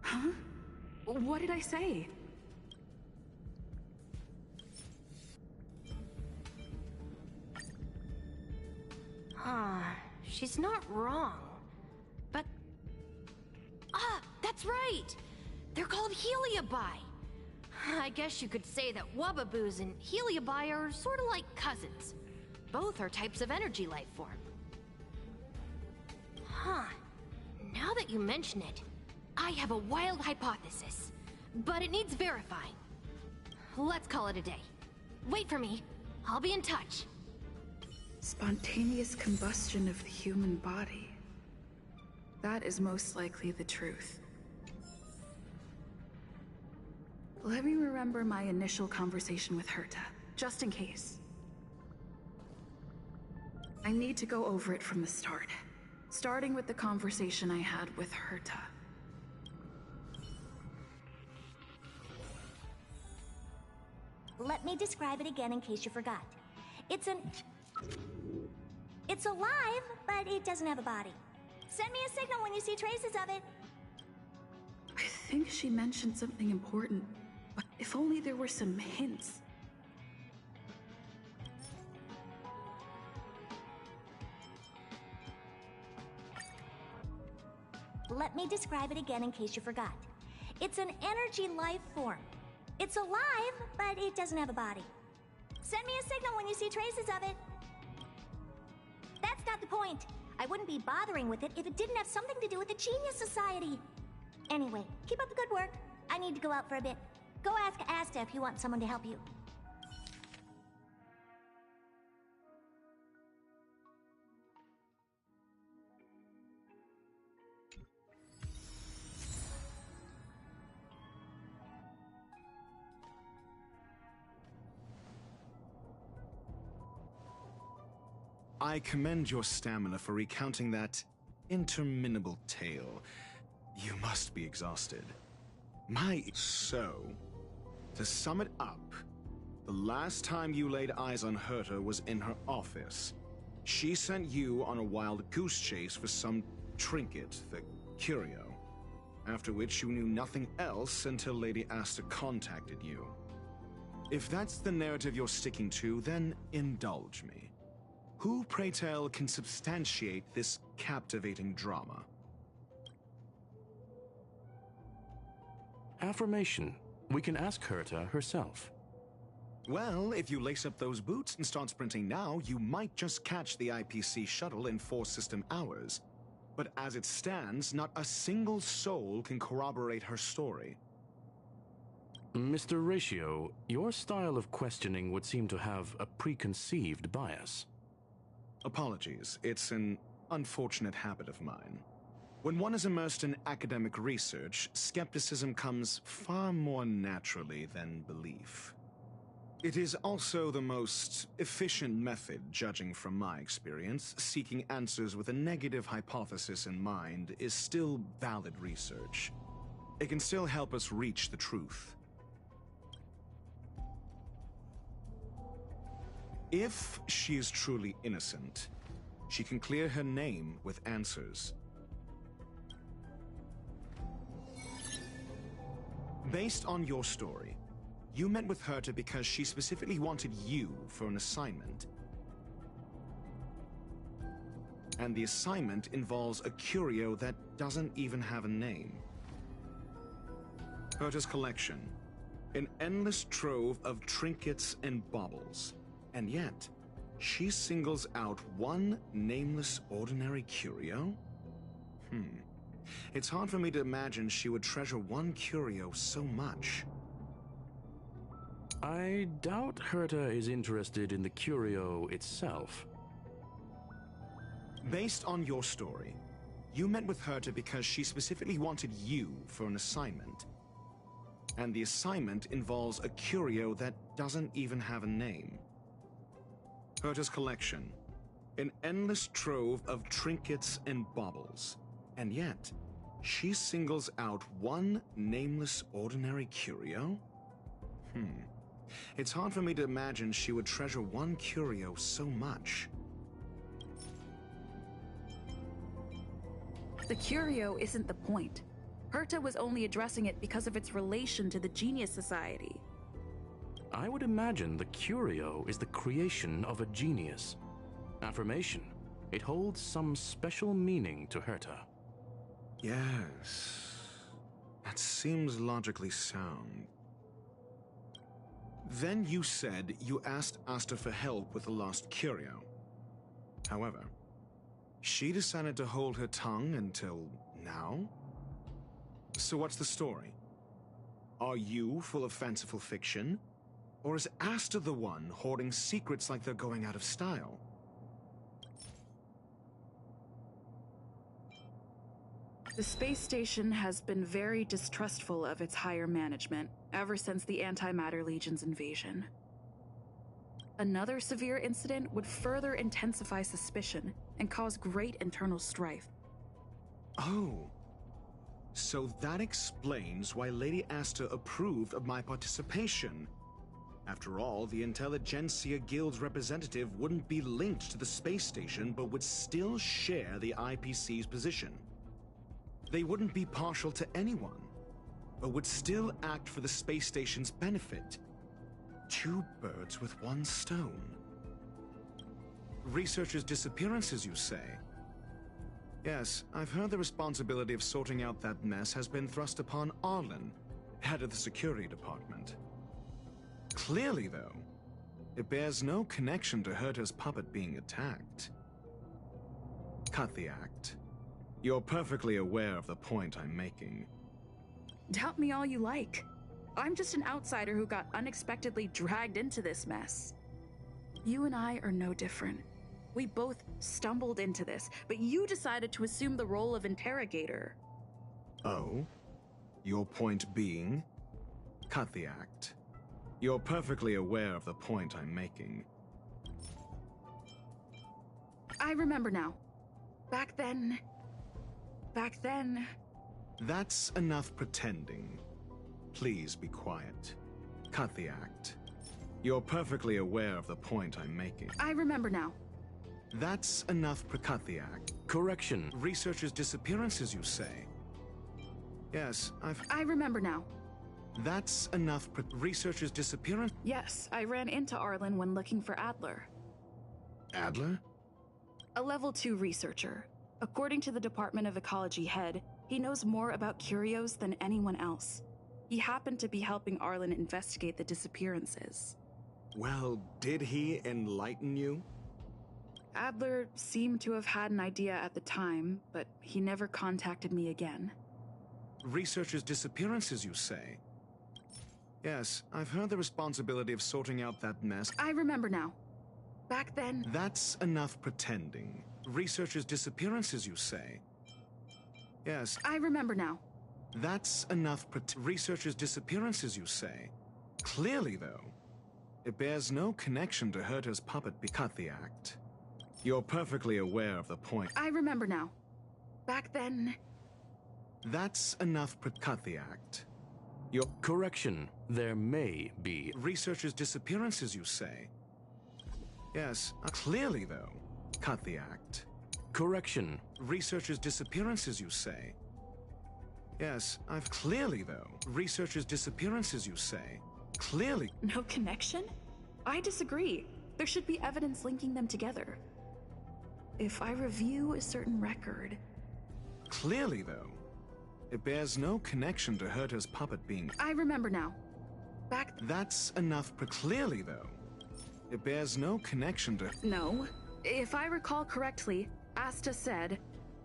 Huh? What did I say?
She's not wrong. But... Ah, that's right! They're called Heliobi. I guess you could say that Wubbaboos and Heliobi are sort of like cousins. Both are types of energy life form. Huh. Now that you mention it, I have a wild hypothesis. But it needs verifying. Let's call it a day. Wait for me. I'll be in touch.
Spontaneous combustion of the human body. That is most likely the truth. Let me remember my initial conversation with Herta, just in case. I need to go over it from the start, starting with the conversation I had with Herta.
Let me describe it again in case you forgot. It's alive, but it doesn't have a body. Send me a signal when you see traces of it.
I think she mentioned something important, but if only there were some hints.
Let me describe it again in case you forgot. It's an energy life form. It's alive, but it doesn't have a body. Send me a signal when you see traces of it. That's not the point. I wouldn't be bothering with it if it didn't have something to do with the Genius Society. Anyway, keep up the good work. I need to go out for a bit. Go ask Asta if you want someone to help you.
I commend your stamina for recounting that interminable tale. You must be exhausted. To sum it up, the last time you laid eyes on Herta was in her office. She sent you on a wild goose chase for some trinket, the curio. After which you knew nothing else until Lady Asta contacted you. If that's the narrative you're sticking to, then indulge me. Who, pray tell, can substantiate this captivating drama?
Affirmation. We can ask Herta herself.
Well, if you lace up those boots and start sprinting now, you might just catch the IPC shuttle in 4 system hours. But as it stands, not a single soul can corroborate her story.
Mr. Ratio, your style of questioning would seem to have a preconceived bias.
Apologies, it's an unfortunate habit of mine. When one is immersed in academic research, skepticism comes far more naturally than belief. It is also the most efficient method, judging from my experience. Seeking answers with a negative hypothesis in mind is still valid research. It can still help us reach the truth. If she is truly innocent, she can clear her name with answers. Based on your story, you met with Herta because she specifically wanted you for an assignment. And the assignment involves a curio that doesn't even have a name. Herta's collection. An endless trove of trinkets and baubles. And yet, she singles out one nameless ordinary curio? It's hard for me to imagine she would treasure one curio so much.
I doubt Herta is interested in the curio itself.
Based on your story, you met with Herta because she specifically wanted you for an assignment. And the assignment involves a curio that doesn't even have a name. Herta's collection. An endless trove of trinkets and baubles. And yet, she singles out one nameless ordinary curio? It's hard for me to imagine she would treasure one curio so much.
The curio isn't the point. Herta was only addressing it because of its relation to the Genius Society.
I would imagine the curio is the creation of a genius. Affirmation. It holds some special meaning to Herta.
Yes. That seems logically sound. Then you said you asked Asta for help with the lost curio. However, she decided to hold her tongue until now? So what's the story? Are you full of fanciful fiction? Or is Asta the one hoarding secrets like they're going out of style?
The space station has been very distrustful of its higher management ever since the Antimatter Legion's invasion. Another severe incident would further intensify suspicion and cause great internal strife.
Oh. So that explains why Lady Asta approved of my participation. After all, the Intelligentsia Guild's representative wouldn't be linked to the space station, but would still share the IPC's position. They wouldn't be partial to anyone, but would still act for the space station's benefit. Two birds with one stone. Researchers' disappearances, you say? Yes, I've heard the responsibility of sorting out that mess has been thrust upon Arlen, head of the security department. Clearly, though, it bears no connection to Herta's puppet being attacked. Cut the act. You're perfectly aware of the point I'm making.
Doubt me all you like. I'm just an outsider who got unexpectedly dragged into this mess. You and I are no different. We both stumbled into this, but you decided to assume the role of interrogator.
Oh? Your point being? Cut the act. You're perfectly aware of the point I'm making.
I remember now. Back then...
That's enough pretending. Please be quiet. Cut the act. You're perfectly aware of the point I'm making.
I remember now.
That's enough. Cut the act.
Correction.
Researchers' disappearances, you say? Yes,
I remember now.
That's enough. Researchers' disappearance?
Yes, I ran into Arlen when looking for Adler.
Adler?
A level 2 researcher. According to the Department of Ecology head, he knows more about curios than anyone else. He happened to be helping Arlen investigate the disappearances.
Well, did he enlighten you?
Adler seemed to have had an idea at the time, but he never contacted me again.
Researchers' disappearances, you say? Yes, I've heard the responsibility of sorting out that mess.
I remember now. Back then...
That's enough pretending. Researchers' disappearances, you say? Yes.
I remember now.
That's enough researchers' disappearances, you say? Clearly, though, it bears no connection to Herta's puppet. Cut the act. You're perfectly aware of the point.
I remember now. Back then...
That's enough. Cut the act.
Your correction. There may be
researchers' disappearances, you say? Yes. Clearly, though. Cut the act.
Correction.
Researchers' disappearances, you say? Yes, I've clearly, though. Researchers' disappearances, you say? Clearly.
No connection? I disagree. There should be evidence linking them together. if I review a certain record...
Clearly, though, it bears no connection to Herta's puppet being...
I remember now.
That's enough, but clearly, though, it bears no connection to...
No. If I recall correctly, Asta said,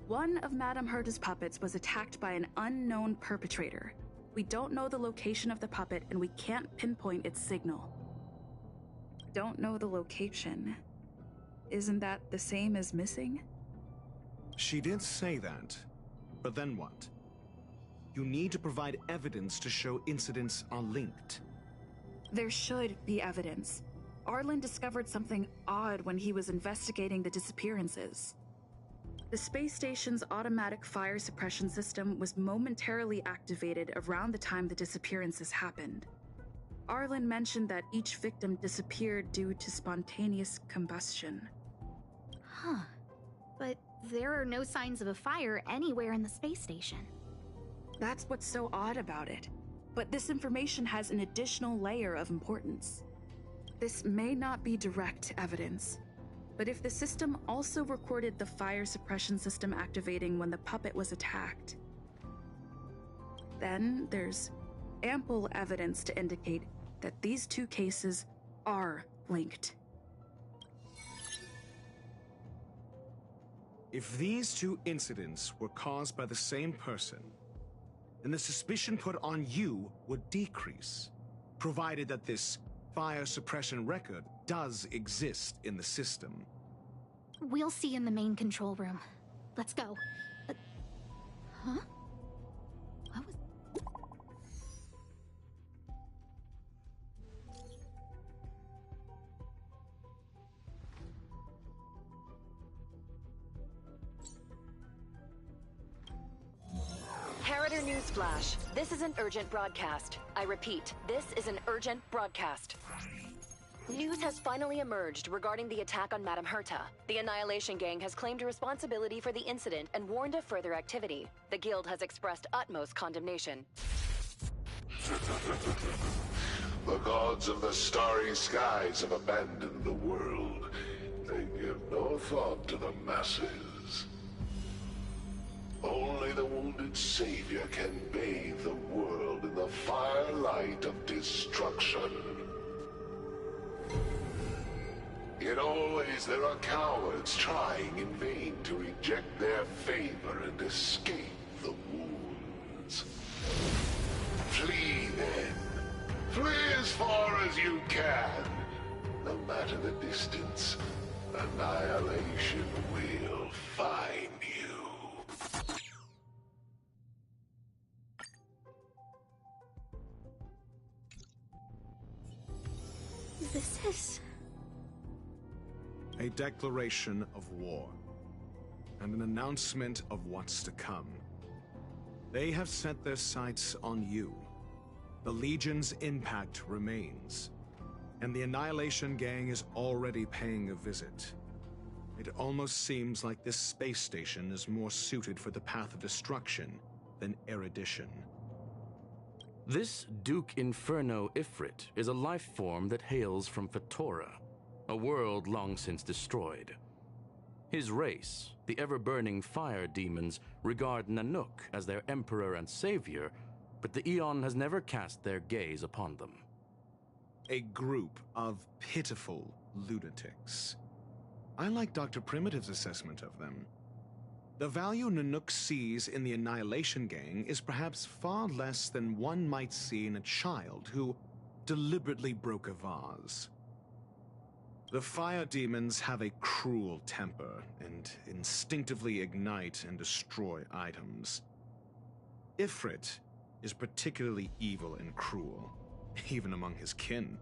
one of Madame Herta's puppets was attacked by an unknown perpetrator. We don't know the location of the puppet, and we can't pinpoint its signal. Don't know the location. Isn't that the same as missing?
She did say that, but then what? You need to provide evidence to show incidents are linked.
There should be evidence. Arlen discovered something odd when he was investigating the disappearances. The space station's automatic fire suppression system was momentarily activated around the time the disappearances happened. Arlen mentioned that each victim disappeared due to spontaneous combustion.
Huh. But there are no signs of a fire anywhere in the space station.
That's what's so odd about it. But this information has an additional layer of importance. This may not be direct evidence, but if the system also recorded the fire suppression system activating when the puppet was attacked, then there's ample evidence to indicate that these two cases are linked.
If these two incidents were caused by the same person, then the suspicion put on you would decrease, provided that this fire suppression record does exist in the system.
We'll see in the main control room. Let's go. Huh? What was...
Harrider Newsflash. This is an urgent broadcast. I repeat, this is an urgent broadcast. News has finally emerged regarding the attack on Madame Herta. The Annihilation Gang has claimed responsibility for the incident and warned of further activity. The Guild has expressed utmost condemnation.
The gods of the starry skies have abandoned the world. They give no thought to the masses. Only the wounded savior can bathe the world in the firelight of destruction. Yet always there are cowards trying in vain to reject their favor and escape the wounds. Flee then. Flee as far as you can. No matter the distance, annihilation will find you.
This is...
a declaration of war, and an announcement of what's to come. They have set their sights on you. The Legion's impact remains, and the Annihilation Gang is already paying a visit. It almost seems like this space station is more suited for the path of destruction than erudition.
This Duke Inferno Ifrit is a life form that hails from Fatora, a world long since destroyed. His race, the ever-burning fire demons, regard Nanook as their emperor and savior, but the Eon has never cast their gaze upon them.
A group of pitiful lunatics. I like Dr. Primitive's assessment of them. The value Nanook sees in the Annihilation Gang is perhaps far less than one might see in a child who deliberately broke a vase. The fire demons have a cruel temper and instinctively ignite and destroy items. Ifrit is particularly evil and cruel, even among his kin.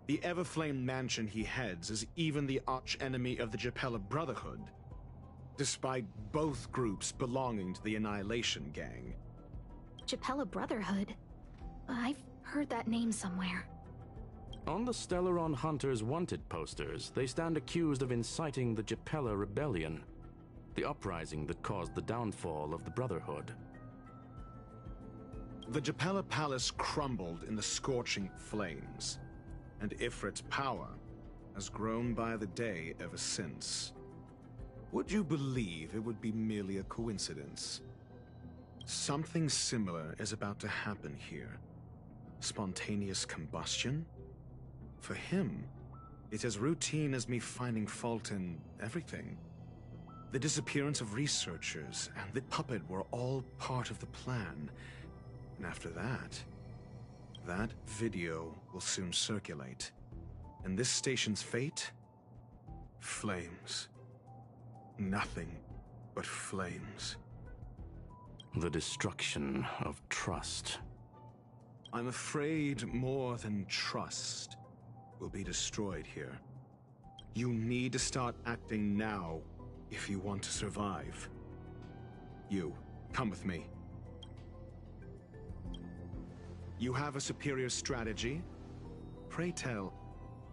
The Everflame mansion he heads is even the arch-enemy of the Japella Brotherhood, despite both groups belonging to the Annihilation Gang.
Japella Brotherhood? I've heard that name somewhere.
On the Stellaron Hunters wanted posters, they stand accused of inciting the Japella Rebellion, the uprising that caused the downfall of the Brotherhood.
The Japella Palace crumbled in the scorching flames, and Ifrit's power has grown by the day ever since. Would you believe it would be merely a coincidence? Something similar is about to happen here. Spontaneous combustion? For him, it's as routine as me finding fault in everything. The disappearance of researchers and the puppet were all part of the plan. And after that, that video will soon circulate. And this station's fate? Flames. Nothing but flames.
The destruction of trust.
I'm afraid more than trust will be destroyed here. You need to start acting now if you want to survive. You, come with me. You have a superior strategy? Pray tell,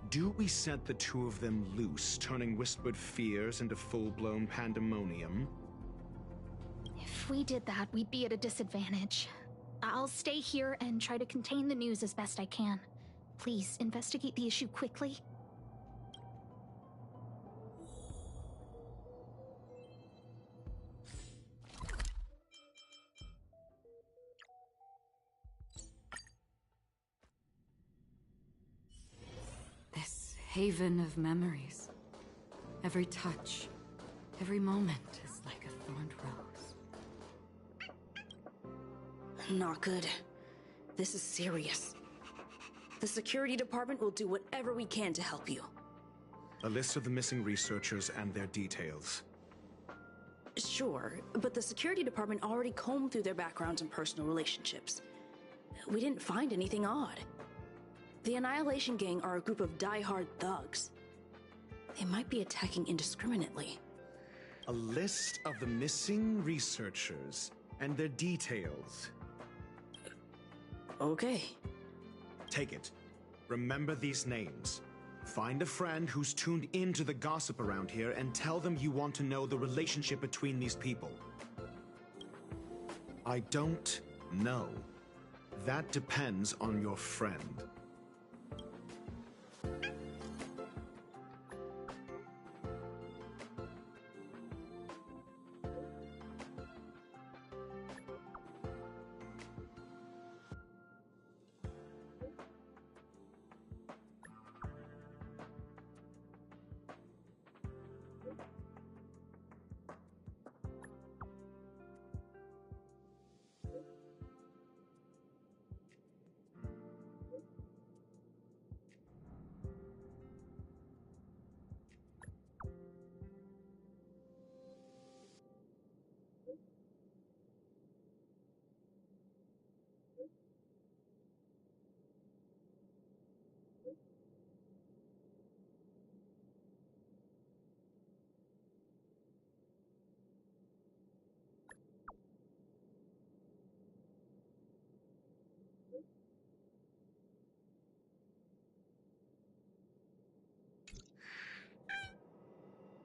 do we set the two of them loose, turning whispered fears into full-blown pandemonium?
If we did that, we'd be at a disadvantage. I'll stay here and try to contain the news as best I can. Please, investigate the issue quickly.
This haven of memories. Every touch, every moment is like a thorned rose.
Not good. This is serious. The security department will do whatever we can to help you.
A list of the missing researchers and their details.
Sure, but the security department already combed through their backgrounds and personal relationships. We didn't find anything odd. The Annihilation Gang are a group of die-hard thugs. They might be attacking indiscriminately.
A list of the missing researchers and their details.
Okay.
Take it. Remember these names. Find a friend who's tuned into the gossip around here and tell them you want to know the relationship between these people. I don't know. That depends on your friend.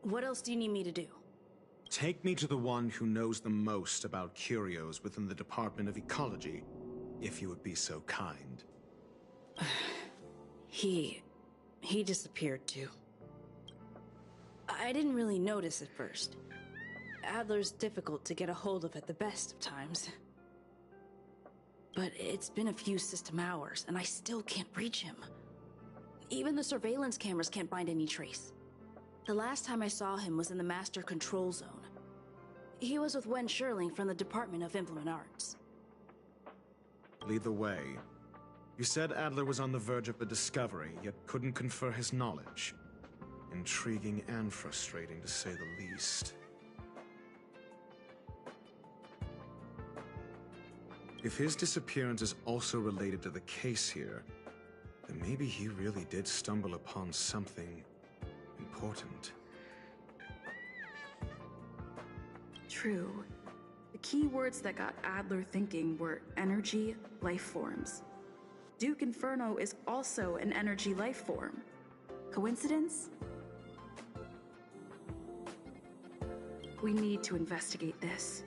What else do you need me to do?
Take me to the one who knows the most about curios within the Department of Ecology, if you would be so kind.
He disappeared too. I didn't really notice at first. Adler's difficult to get a hold of at the best of times. But it's been a few system hours, and I still can't reach him. Even the surveillance cameras can't find any trace. The last time I saw him was in the Master Control Zone. He was with Wen Sherling from the Department of Implement Arts.
Lead the way. You said Adler was on the verge of a discovery, yet couldn't confer his knowledge. Intriguing and frustrating, to say the least. If his disappearance is also related to the case here, then maybe he really did stumble upon something important.
True. The key words that got Adler thinking were energy, life forms. Duke Inferno is also an energy life form. Coincidence? We need to investigate this.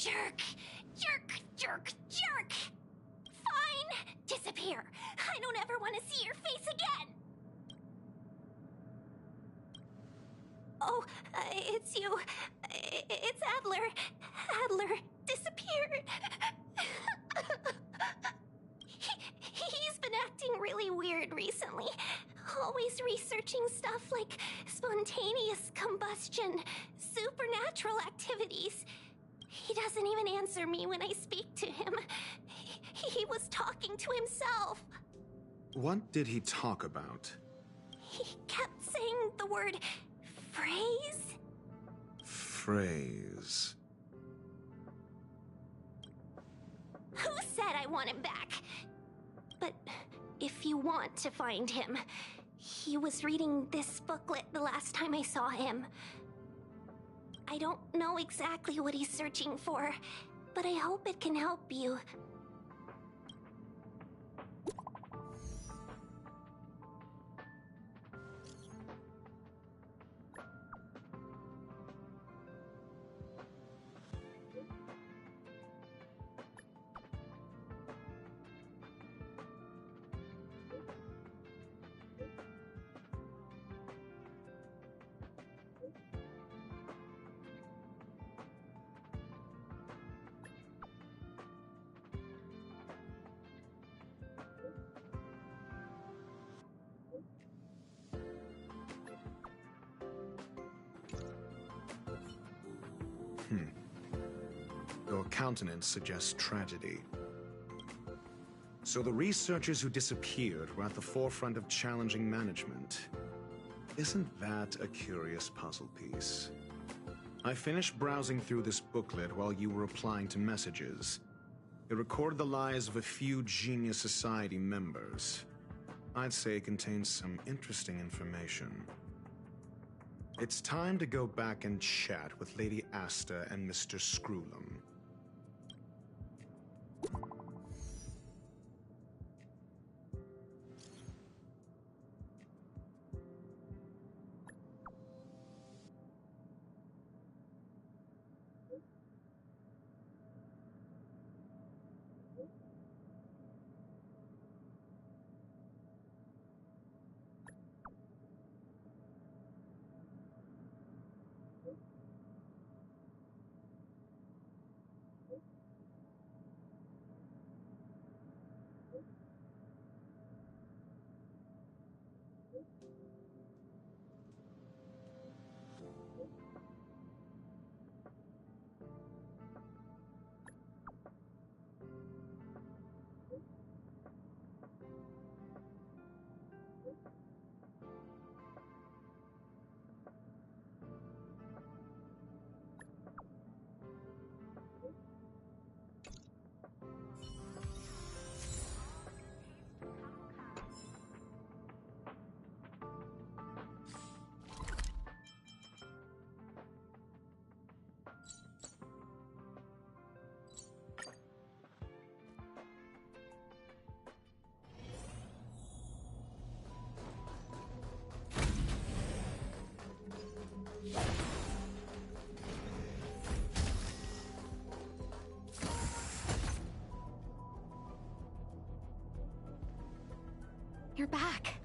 Jerk! Jerk! Jerk! Jerk! Fine! Disappear! I don't ever want to see your face again! Oh, it's you. It's Adler. Adler disappeared. He's been acting really weird recently. Always researching stuff like spontaneous combustion, supernatural activities. He doesn't even answer me when I speak to him. He was talking to himself.
What did he talk about?
He kept saying the word phrase.
Phrase.
Who said I want him back? But if you want to find him, he was reading this booklet the last time I saw him. I don't know exactly what he's searching for, but I hope it can help you.
Your countenance suggests tragedy. So the researchers who disappeared were at the forefront of challenging management. Isn't that a curious puzzle piece? I finished browsing through this booklet while you were replying to messages. It recorded the lives of a few Genius Society members. I'd say it contains some interesting information. It's time to go back and chat with Lady Asta and Mr. Screwlum.
You're back.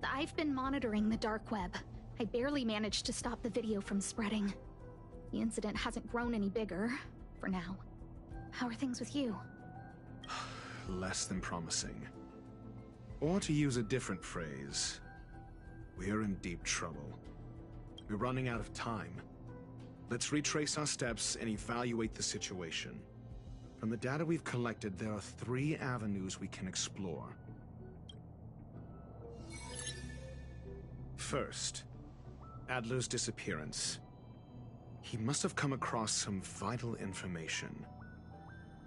I've been monitoring the dark web. I barely managed to stop the video from spreading. The incident hasn't grown any bigger, for now. How are things with you?
Less than promising. Or to use a different phrase, we're in deep trouble. We're running out of time. Let's retrace our steps and evaluate the situation. From the data we've collected, there are 3 avenues we can explore. First, Adler's disappearance. He must have come across some vital information.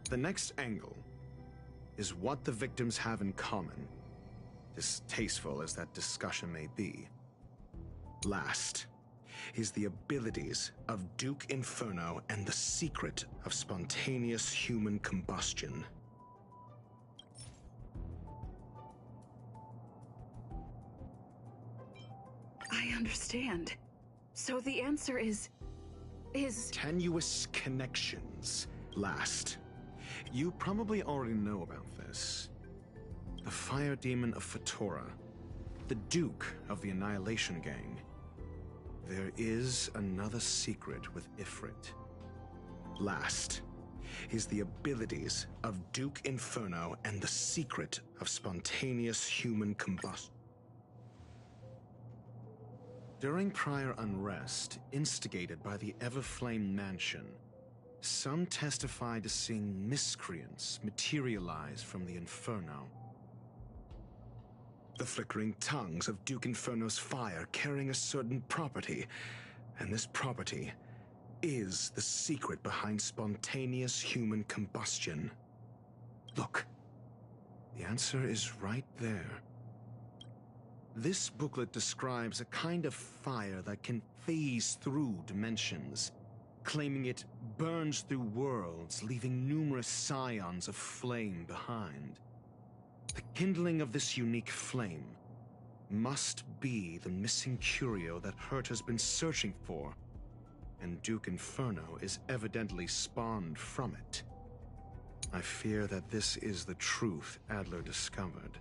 The next angle is what the victims have in common, distasteful as that discussion may be. Last is the abilities of Duke Inferno and the secret of spontaneous human combustion.
I understand. So the answer is is...
Tenuous connections. Last. You probably already know about this. The Fire Demon of Fetora. The Duke of the Annihilation Gang. There is another secret with Ifrit. Last is the abilities of Duke Inferno and the secret of spontaneous human combustion. During prior unrest, instigated by the Everflame Mansion, some testified to seeing miscreants materialize from the Inferno. The flickering tongues of Duke Inferno's fire carrying a certain property, and this property is the secret behind spontaneous human combustion. Look, the answer is right there. This booklet describes a kind of fire that can phase through dimensions, claiming it burns through worlds, leaving numerous scions of flame behind. The kindling of this unique flame must be the missing curio that Hurt has been searching for, and Duke Inferno is evidently spawned from it. I fear that this is the truth Adler discovered.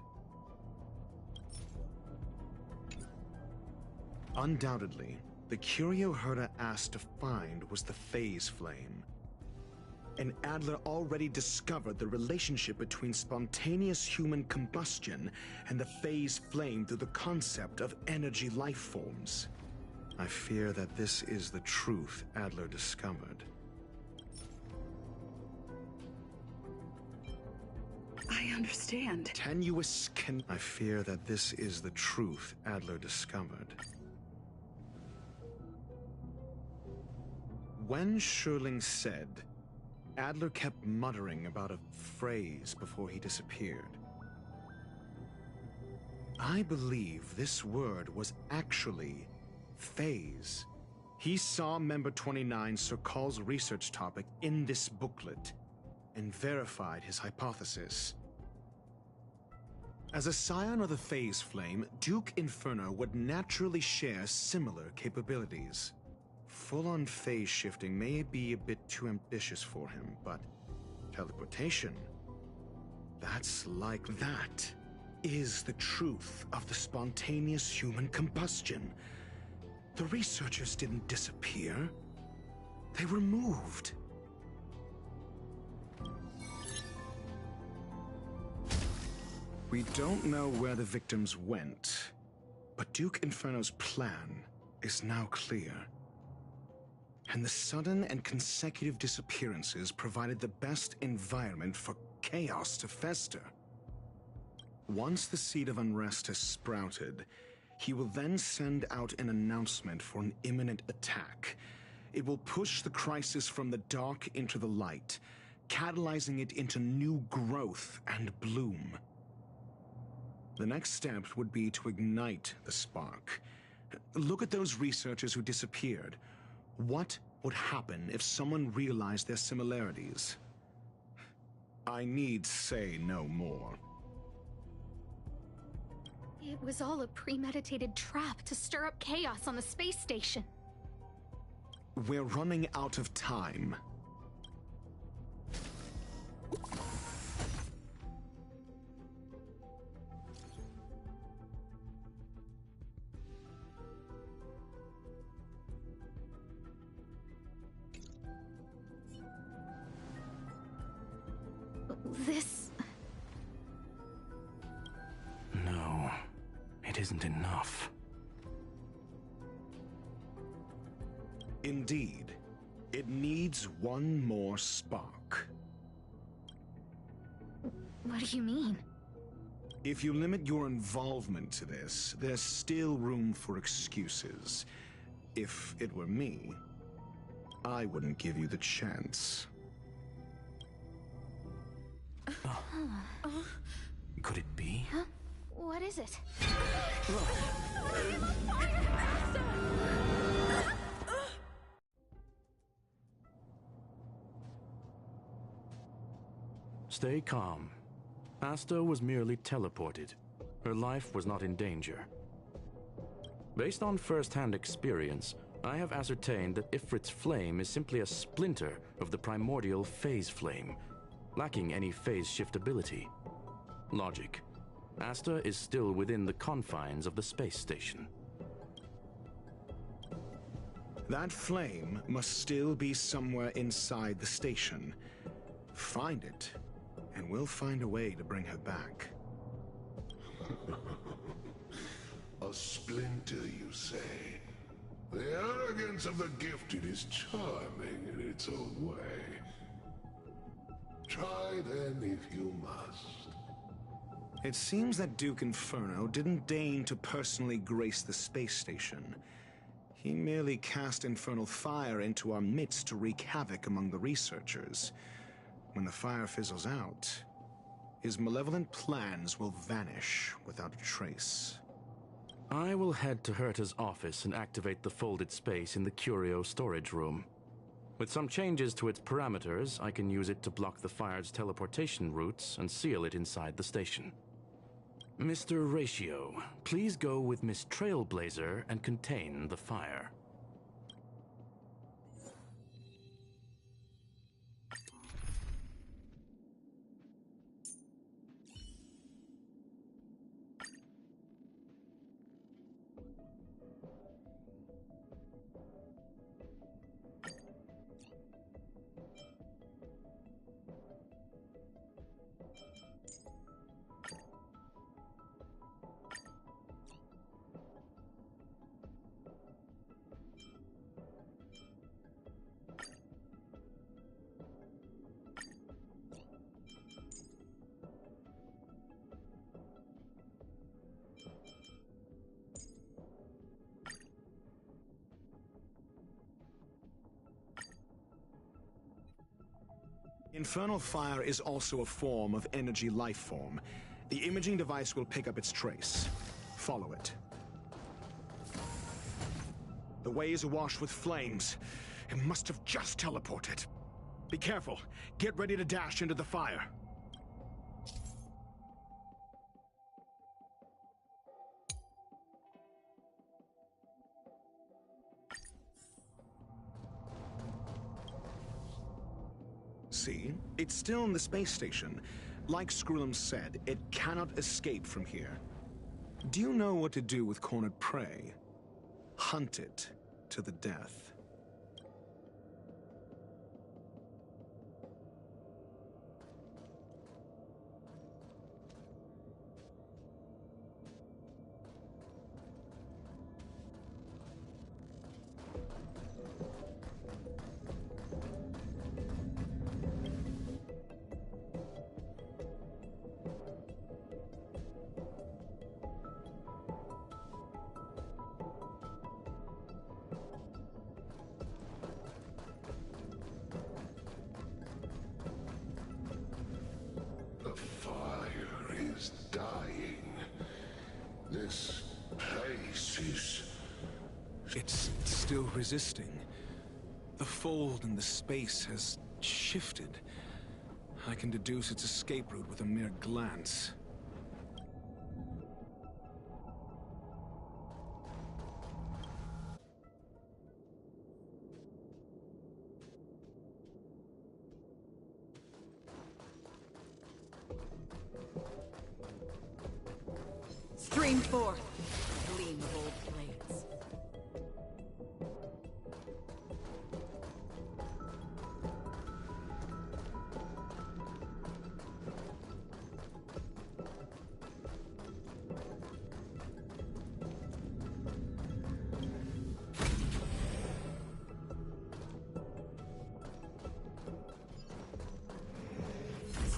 Undoubtedly, the curio Herta asked to find was the phase flame. And Adler already discovered the relationship between spontaneous human combustion and the phase flame through the concept of energy life forms. I fear that this is the truth Adler discovered.
I understand.
Tenuous I fear that this is the truth Adler discovered. When Schurling said, Adler kept muttering about a phrase before he disappeared. I believe this word was actually phase. He saw Member 29 Sir Call's research topic in this booklet and verified his hypothesis. As a scion of the phase flame, Duke Inferno would naturally share similar capabilities. Full-on phase shifting may be a bit too ambitious for him, but teleportation, that is the truth of the spontaneous human combustion. The researchers didn't disappear. They were moved. We don't know where the victims went, but Duke Inferno's plan is now clear. And the sudden and consecutive disappearances provided the best environment for chaos to fester. Once the seed of unrest has sprouted, he will then send out an announcement for an imminent attack. It will push the crisis from the dark into the light, catalyzing it into new growth and bloom. The next step would be to ignite the spark. Look at those researchers who disappeared. What would happen if someone realized their similarities? I need say no more.
It was all a premeditated trap to stir up chaos on the space station.
We're running out of time.
This...
No, it isn't enough.
Indeed, it needs one more spark.
What do you mean?
If you limit your involvement to this, there's still room for excuses. If it were me, I wouldn't give you the chance.
Could it be?
Huh? What is it?
Stay calm. Asta was merely teleported. Her life was not in danger. Based on first-hand experience, I have ascertained that Ifrit's flame is simply a splinter of the primordial phase flame, lacking any phase shift ability. Logic. Asta is still within the confines of the space station.
That flame must still be somewhere inside the station. Find it, and we'll find a way to bring her back.
A splinter, you say? The arrogance of the gifted is charming in its own way. Try then if you must.
It seems that Duke Inferno didn't deign to personally grace the space station. He merely cast infernal fire into our midst to wreak havoc among the researchers. When the fire fizzles out, his malevolent plans will vanish without a trace.
I will head to Herta's office and activate the folded space in the Curio storage room. With some changes to its parameters, I can use it to block the fire's teleportation routes and seal it inside the station. Mr. Ratio, please go with Miss Trailblazer and contain the fire.
Infernal fire is also a form of energy life form. The imaging device will pick up its trace. Follow it. The way is awash with flames. It must have just teleported. Be careful. Get ready to dash into the fire. See? It's still in the space station. Like Skrullum said, it cannot escape from here. Do you know what to do with cornered prey? Hunt it to the death.
This place is...
It's still resisting. The fold in the space has shifted. I can deduce its escape route with a mere glance.
Stream forth, gleam of old blades.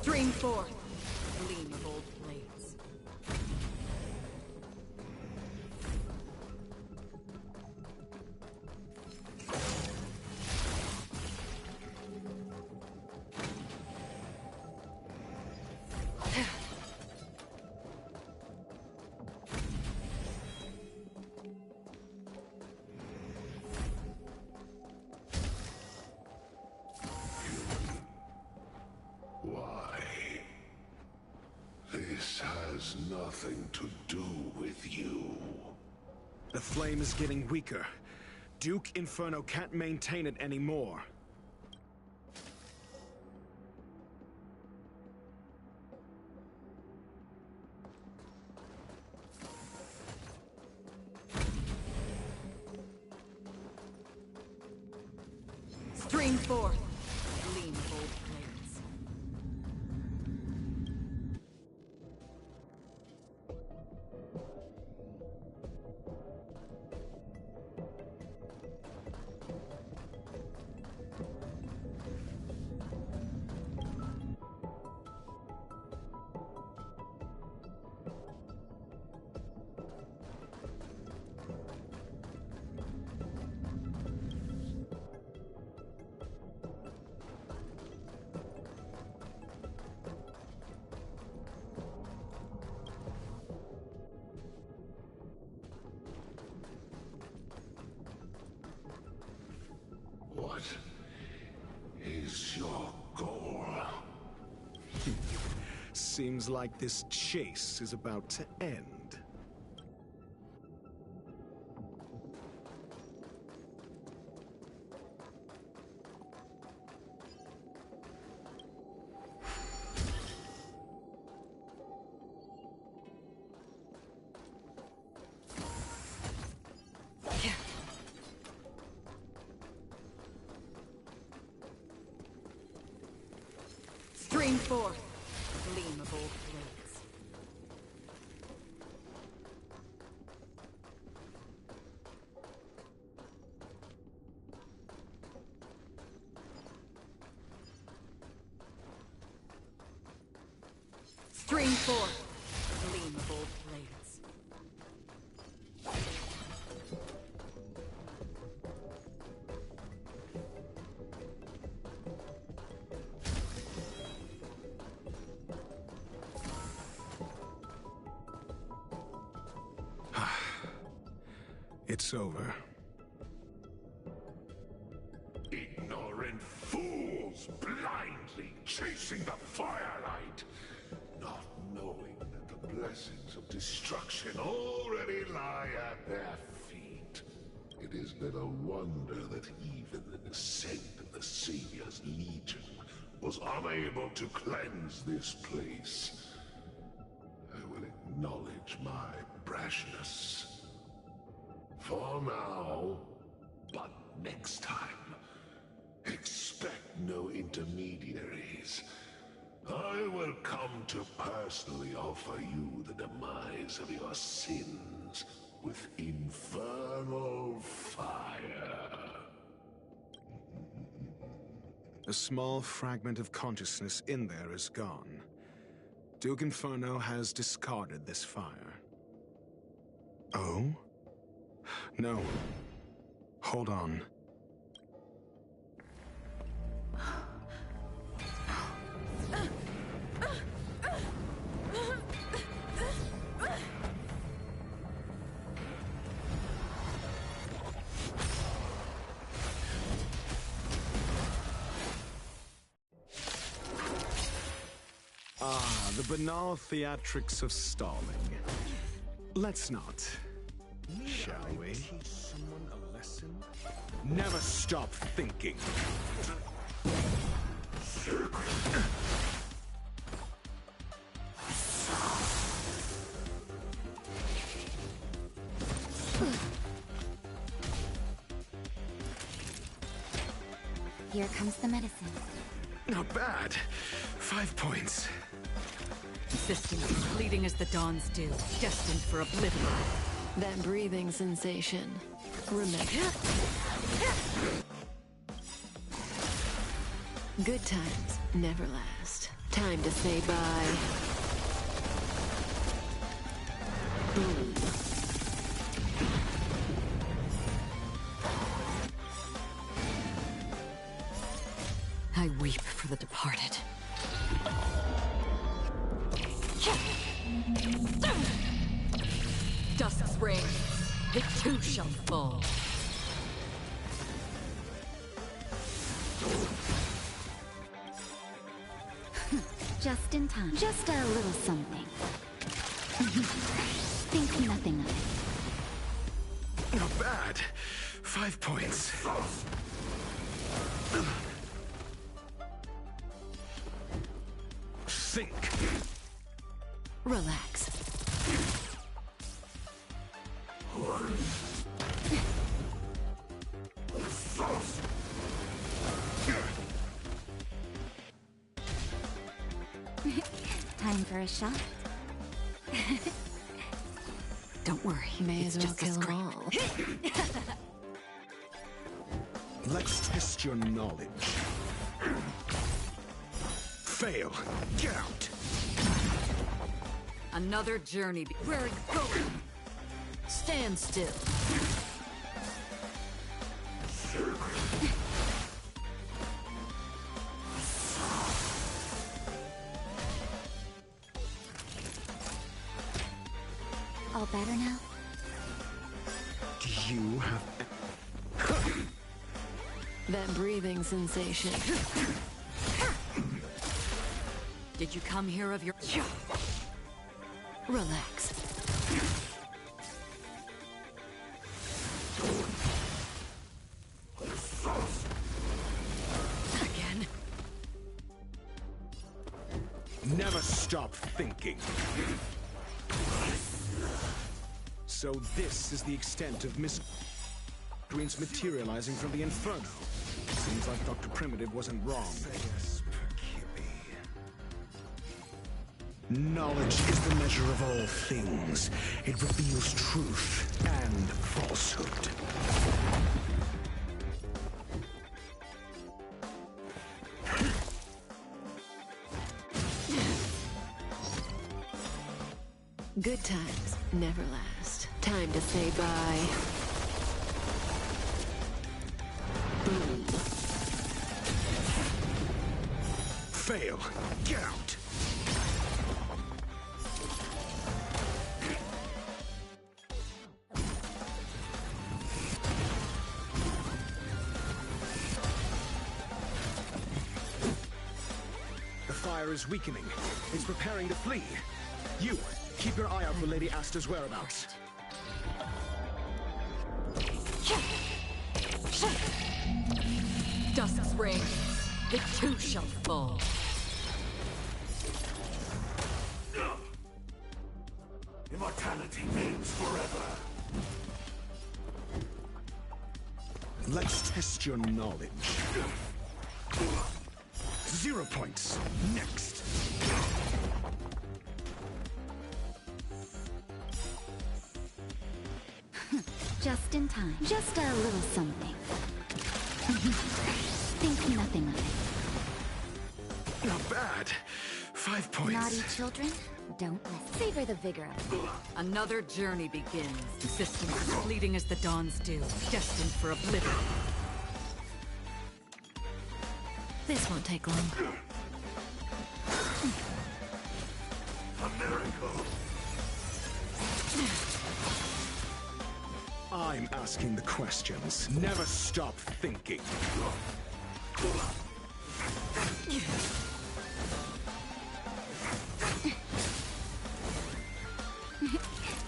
Stream forth, gleam of old blades.
Why? This has nothing to do with you.
The flame is getting weaker. Duke Inferno can't maintain it anymore.
Stream forth. Lean bold blades.
What is your goal?
Seems like this chase is about to end.
Stream forth. Gleam of old blades. Stream forth. Gleam of old blades.
It's over.
Ignorant fools blindly chasing the firelight, not knowing that the blessings of destruction already lie at their feet. It is little wonder that even the descent of the Savior's Legion was unable to cleanse this place. I will acknowledge my brashness. For now, but next time, expect no intermediaries. I will come to personally offer you the demise of your sins with infernal fire.
A small fragment of consciousness in there is gone. Duke Inferno has discarded this fire. Oh? No. Hold on. Ah, the banal theatrics of stalling. Let's not. Shall we? Teach someone a lesson? Never stop thinking.
Here comes the medicine.
Not bad. 5 points.
Persistent, fleeting as the dawn's dew, destined for oblivion.
That breathing sensation. Remember. Good times never last. Time to say bye. Boom.
I weep for the departed. Dusk's reign, it too shall fall.
Just in time. Just a little something. Think nothing of it.
Not bad. 5 points. Think.
Relax.
Time for a shot.
Don't worry.
May as well kill them all.
Let's test your knowledge. Fail. Get out.
Another journey. Where are you going? Stand still.
All better now?
Do you have...
That breathing sensation.
Did you come here of your...
Relax.
Again?
Never stop thinking. So this is the extent of Miss Green's materializing from the Inferno. Seems like Dr. Primitive wasn't wrong. Knowledge is the measure of all things. It reveals truth and falsehood.
Good times never last. Time to say bye. Boom.
Fail. Get out. The fire is weakening. It's preparing to flee. You, keep your eye out for Lady Asta's whereabouts.
Dusk's reign. It too shall fall.
Immortality means forever.
Let's test your knowledge. 0 points. Next.
Just in time. Just a little something. Think nothing of it.
Not bad. 5 points.
Naughty children, don't listen. Savor the vigor of it.
Another journey begins. Existence is fleeting as the dawn's dew, destined for oblivion.
This won't take long.
A miracle.
I'm asking the questions. Never stop thinking.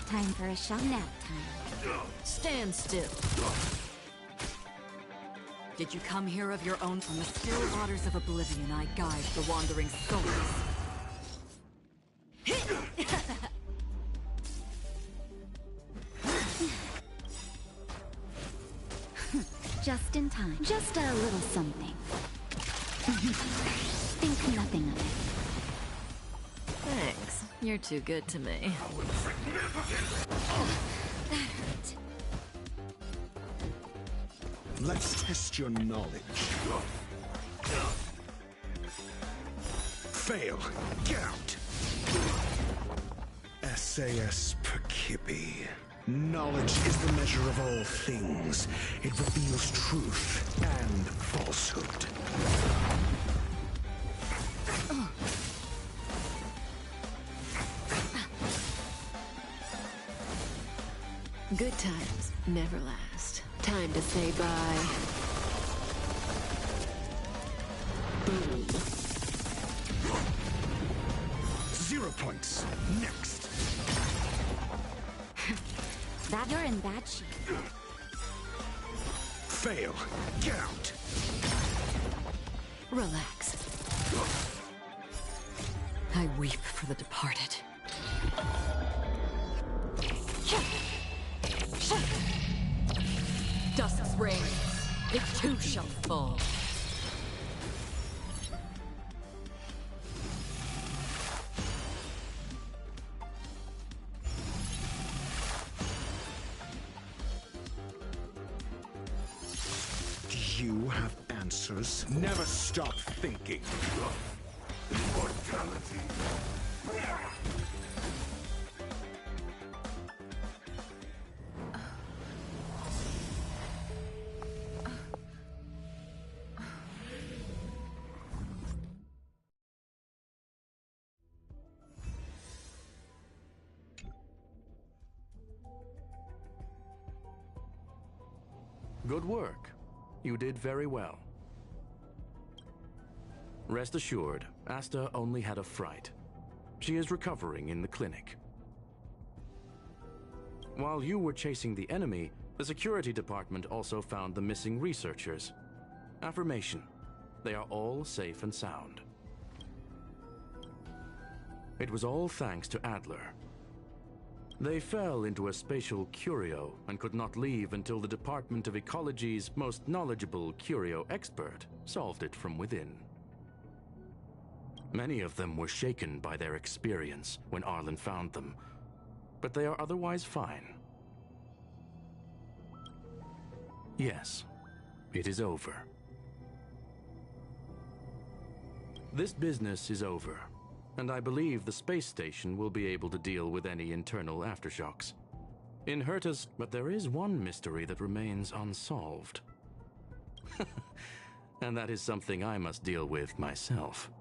Time for a shot. Nap time.
Stand still. Did you come here of your own? From the still waters of oblivion, I guide the wandering souls.
Just in time. Just a little something. Think nothing of it.
Thanks. You're too good to me.
That hurt.
Let's test your knowledge. Fail. Get out. SAS Perkipi. Knowledge is the measure of all things. It reveals truth and falsehood.
Good times never last. Time to say bye. Boom.
0 points. Next.
That you're in bad shape.
fail. Get out!
Relax.
I weep for the departed. Dusk's reign, it too shall fall.
Do you have answers? Never stop thinking.
Immortality.
Good work. You did very well. Rest assured, Asta only had a fright. She is recovering in the clinic. While you were chasing the enemy, the security department also found the missing researchers. Affirmation: they are all safe and sound. It was all thanks to Adler. They fell into a spatial curio and could not leave until the Department of Ecology's most knowledgeable curio expert solved it from within. Many of them were shaken by their experience when Arlen found them, but they are otherwise fine. Yes, it is over. This business is over, and I believe the space station will be able to deal with any internal aftershocks. In Herta's, but there is one mystery that remains unsolved. And that is something I must deal with myself.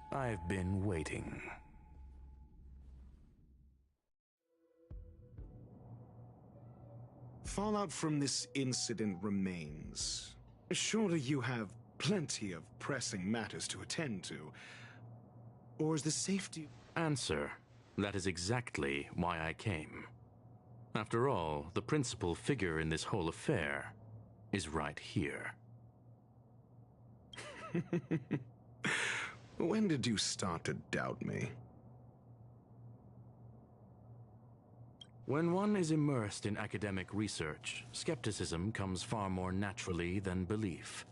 I've been waiting.
Fallout from this incident remains. Surely you have plenty of pressing matters to attend to. Or is the safety...
Answer. That is exactly why I came. After all, the principal figure in this whole affair is right here.
When did you start to doubt me?
When one is immersed in academic research, skepticism comes far more naturally than belief.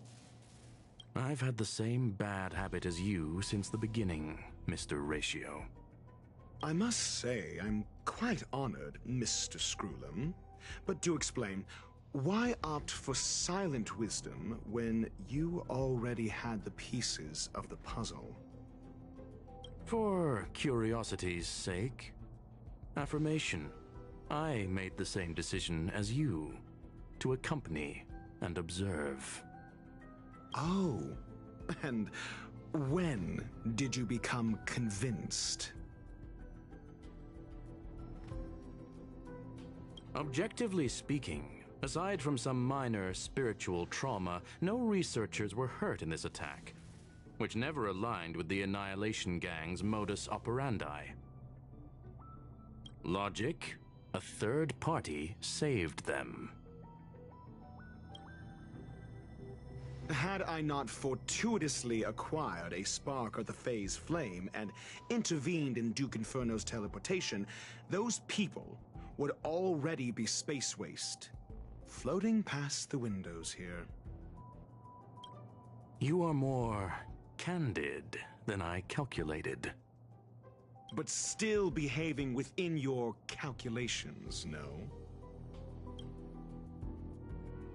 I've had the same bad habit as you since the beginning, Mr. Ratio.
I must say, I'm quite honored, Mr. Screwlum. But do explain, why opt for silent wisdom when you already had the pieces of the puzzle?
For curiosity's sake. Affirmation. I made the same decision as you, to accompany and observe.
Oh, and when did you become convinced?
Objectively speaking, aside from some minor spiritual trauma, no researchers were hurt in this attack, which never aligned with the Annihilation Gang's modus operandi. Logic? A third party saved them.
Had I not fortuitously acquired a spark of the phase flame and intervened in Duke Inferno's teleportation, those people would already be space waste, floating past the windows here.
You are more candid than I calculated.
But still behaving within your calculations, no?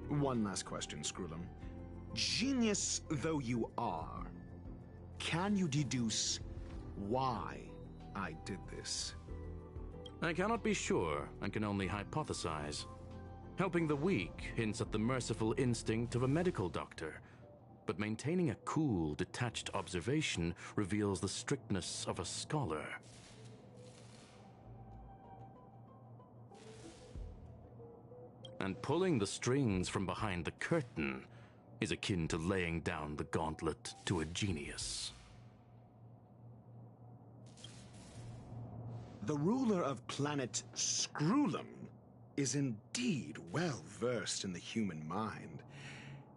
One last question, Screwlum. Genius though you are, can you deduce why I did this?
I cannot be sure and can only hypothesize. Helping the weak hints at the merciful instinct of a medical doctor, but maintaining a cool, detached observation reveals the strictness of a scholar. And pulling the strings from behind the curtain is akin to laying down the gauntlet to a genius.
The ruler of planet Screwlum is indeed well versed in the human mind.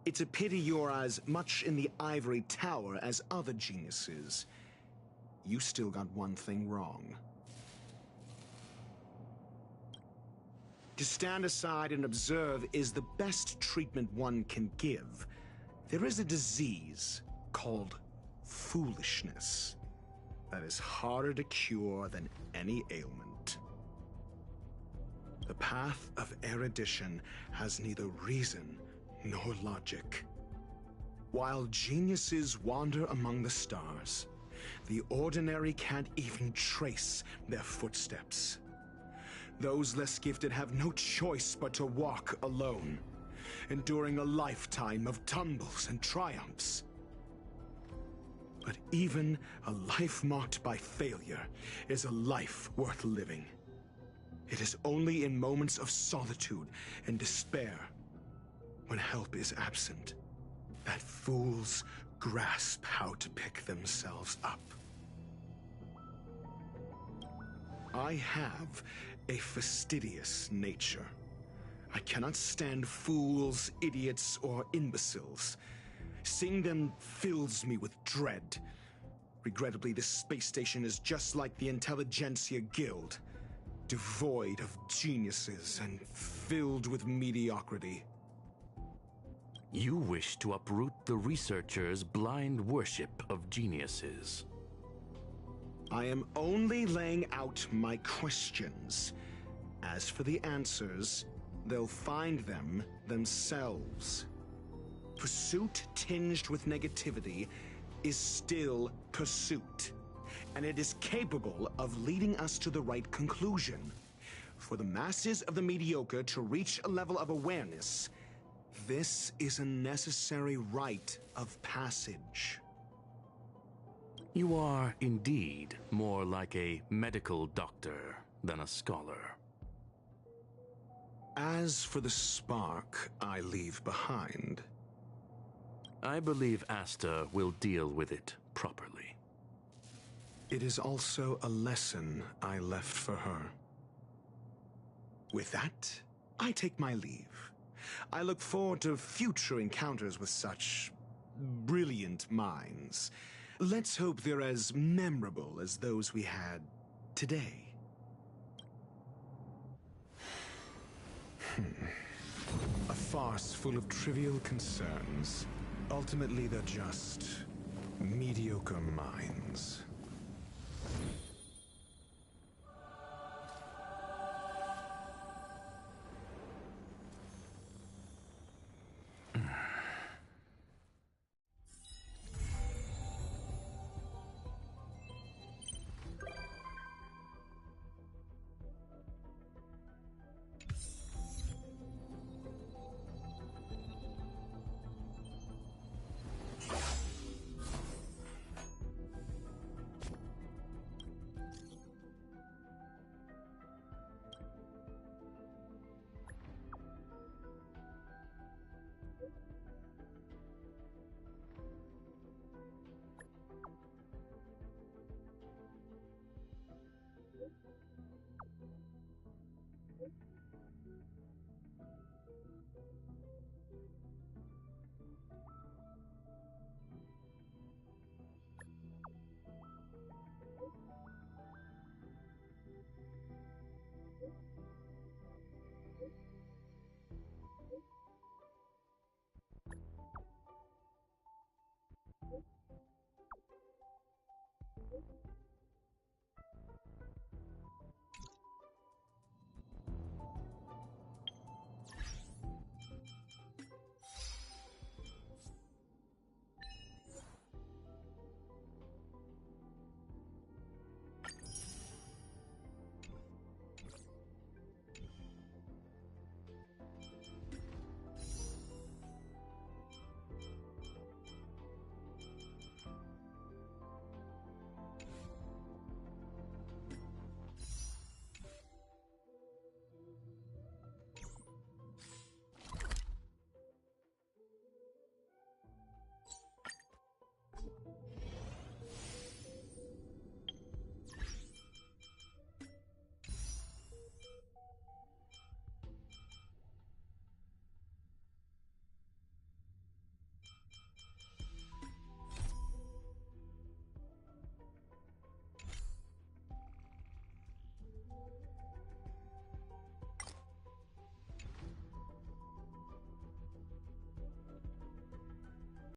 It's a pity you're as much in the ivory tower as other geniuses. You still got one thing wrong. To stand aside and observe is the best treatment one can give. There is a disease called foolishness that is harder to cure than any ailment. The path of erudition has neither reason nor logic. While geniuses wander among the stars, the ordinary can't even trace their footsteps. Those less gifted have no choice but to walk alone, enduring a lifetime of tumbles and triumphs. But even a life marked by failure is a life worth living. It is only in moments of solitude and despair, when help is absent, that fools grasp how to pick themselves up. I have a fastidious nature. I cannot stand fools, idiots, or imbeciles. Seeing them fills me with dread. Regrettably, this space station is just like the Intelligentsia Guild, devoid of geniuses and filled with mediocrity.
You wish to uproot the researchers' blind worship of geniuses.
I am only laying out my questions. As for the answers, they'll find them themselves. Pursuit tinged with negativity is still pursuit, and it is capable of leading us to the right conclusion. For the masses of the mediocre to reach a level of awareness, this is a necessary rite of passage.
You are indeed more like a medical doctor than a scholar.
As for the spark I leave behind,
I believe Asta will deal with it properly.
it is also a lesson I left for her. With that, I take my leave. I look forward to future encounters with such brilliant minds. Let's hope they're as memorable as those we had today. A farce full of trivial concerns. Ultimately, they're just mediocre minds.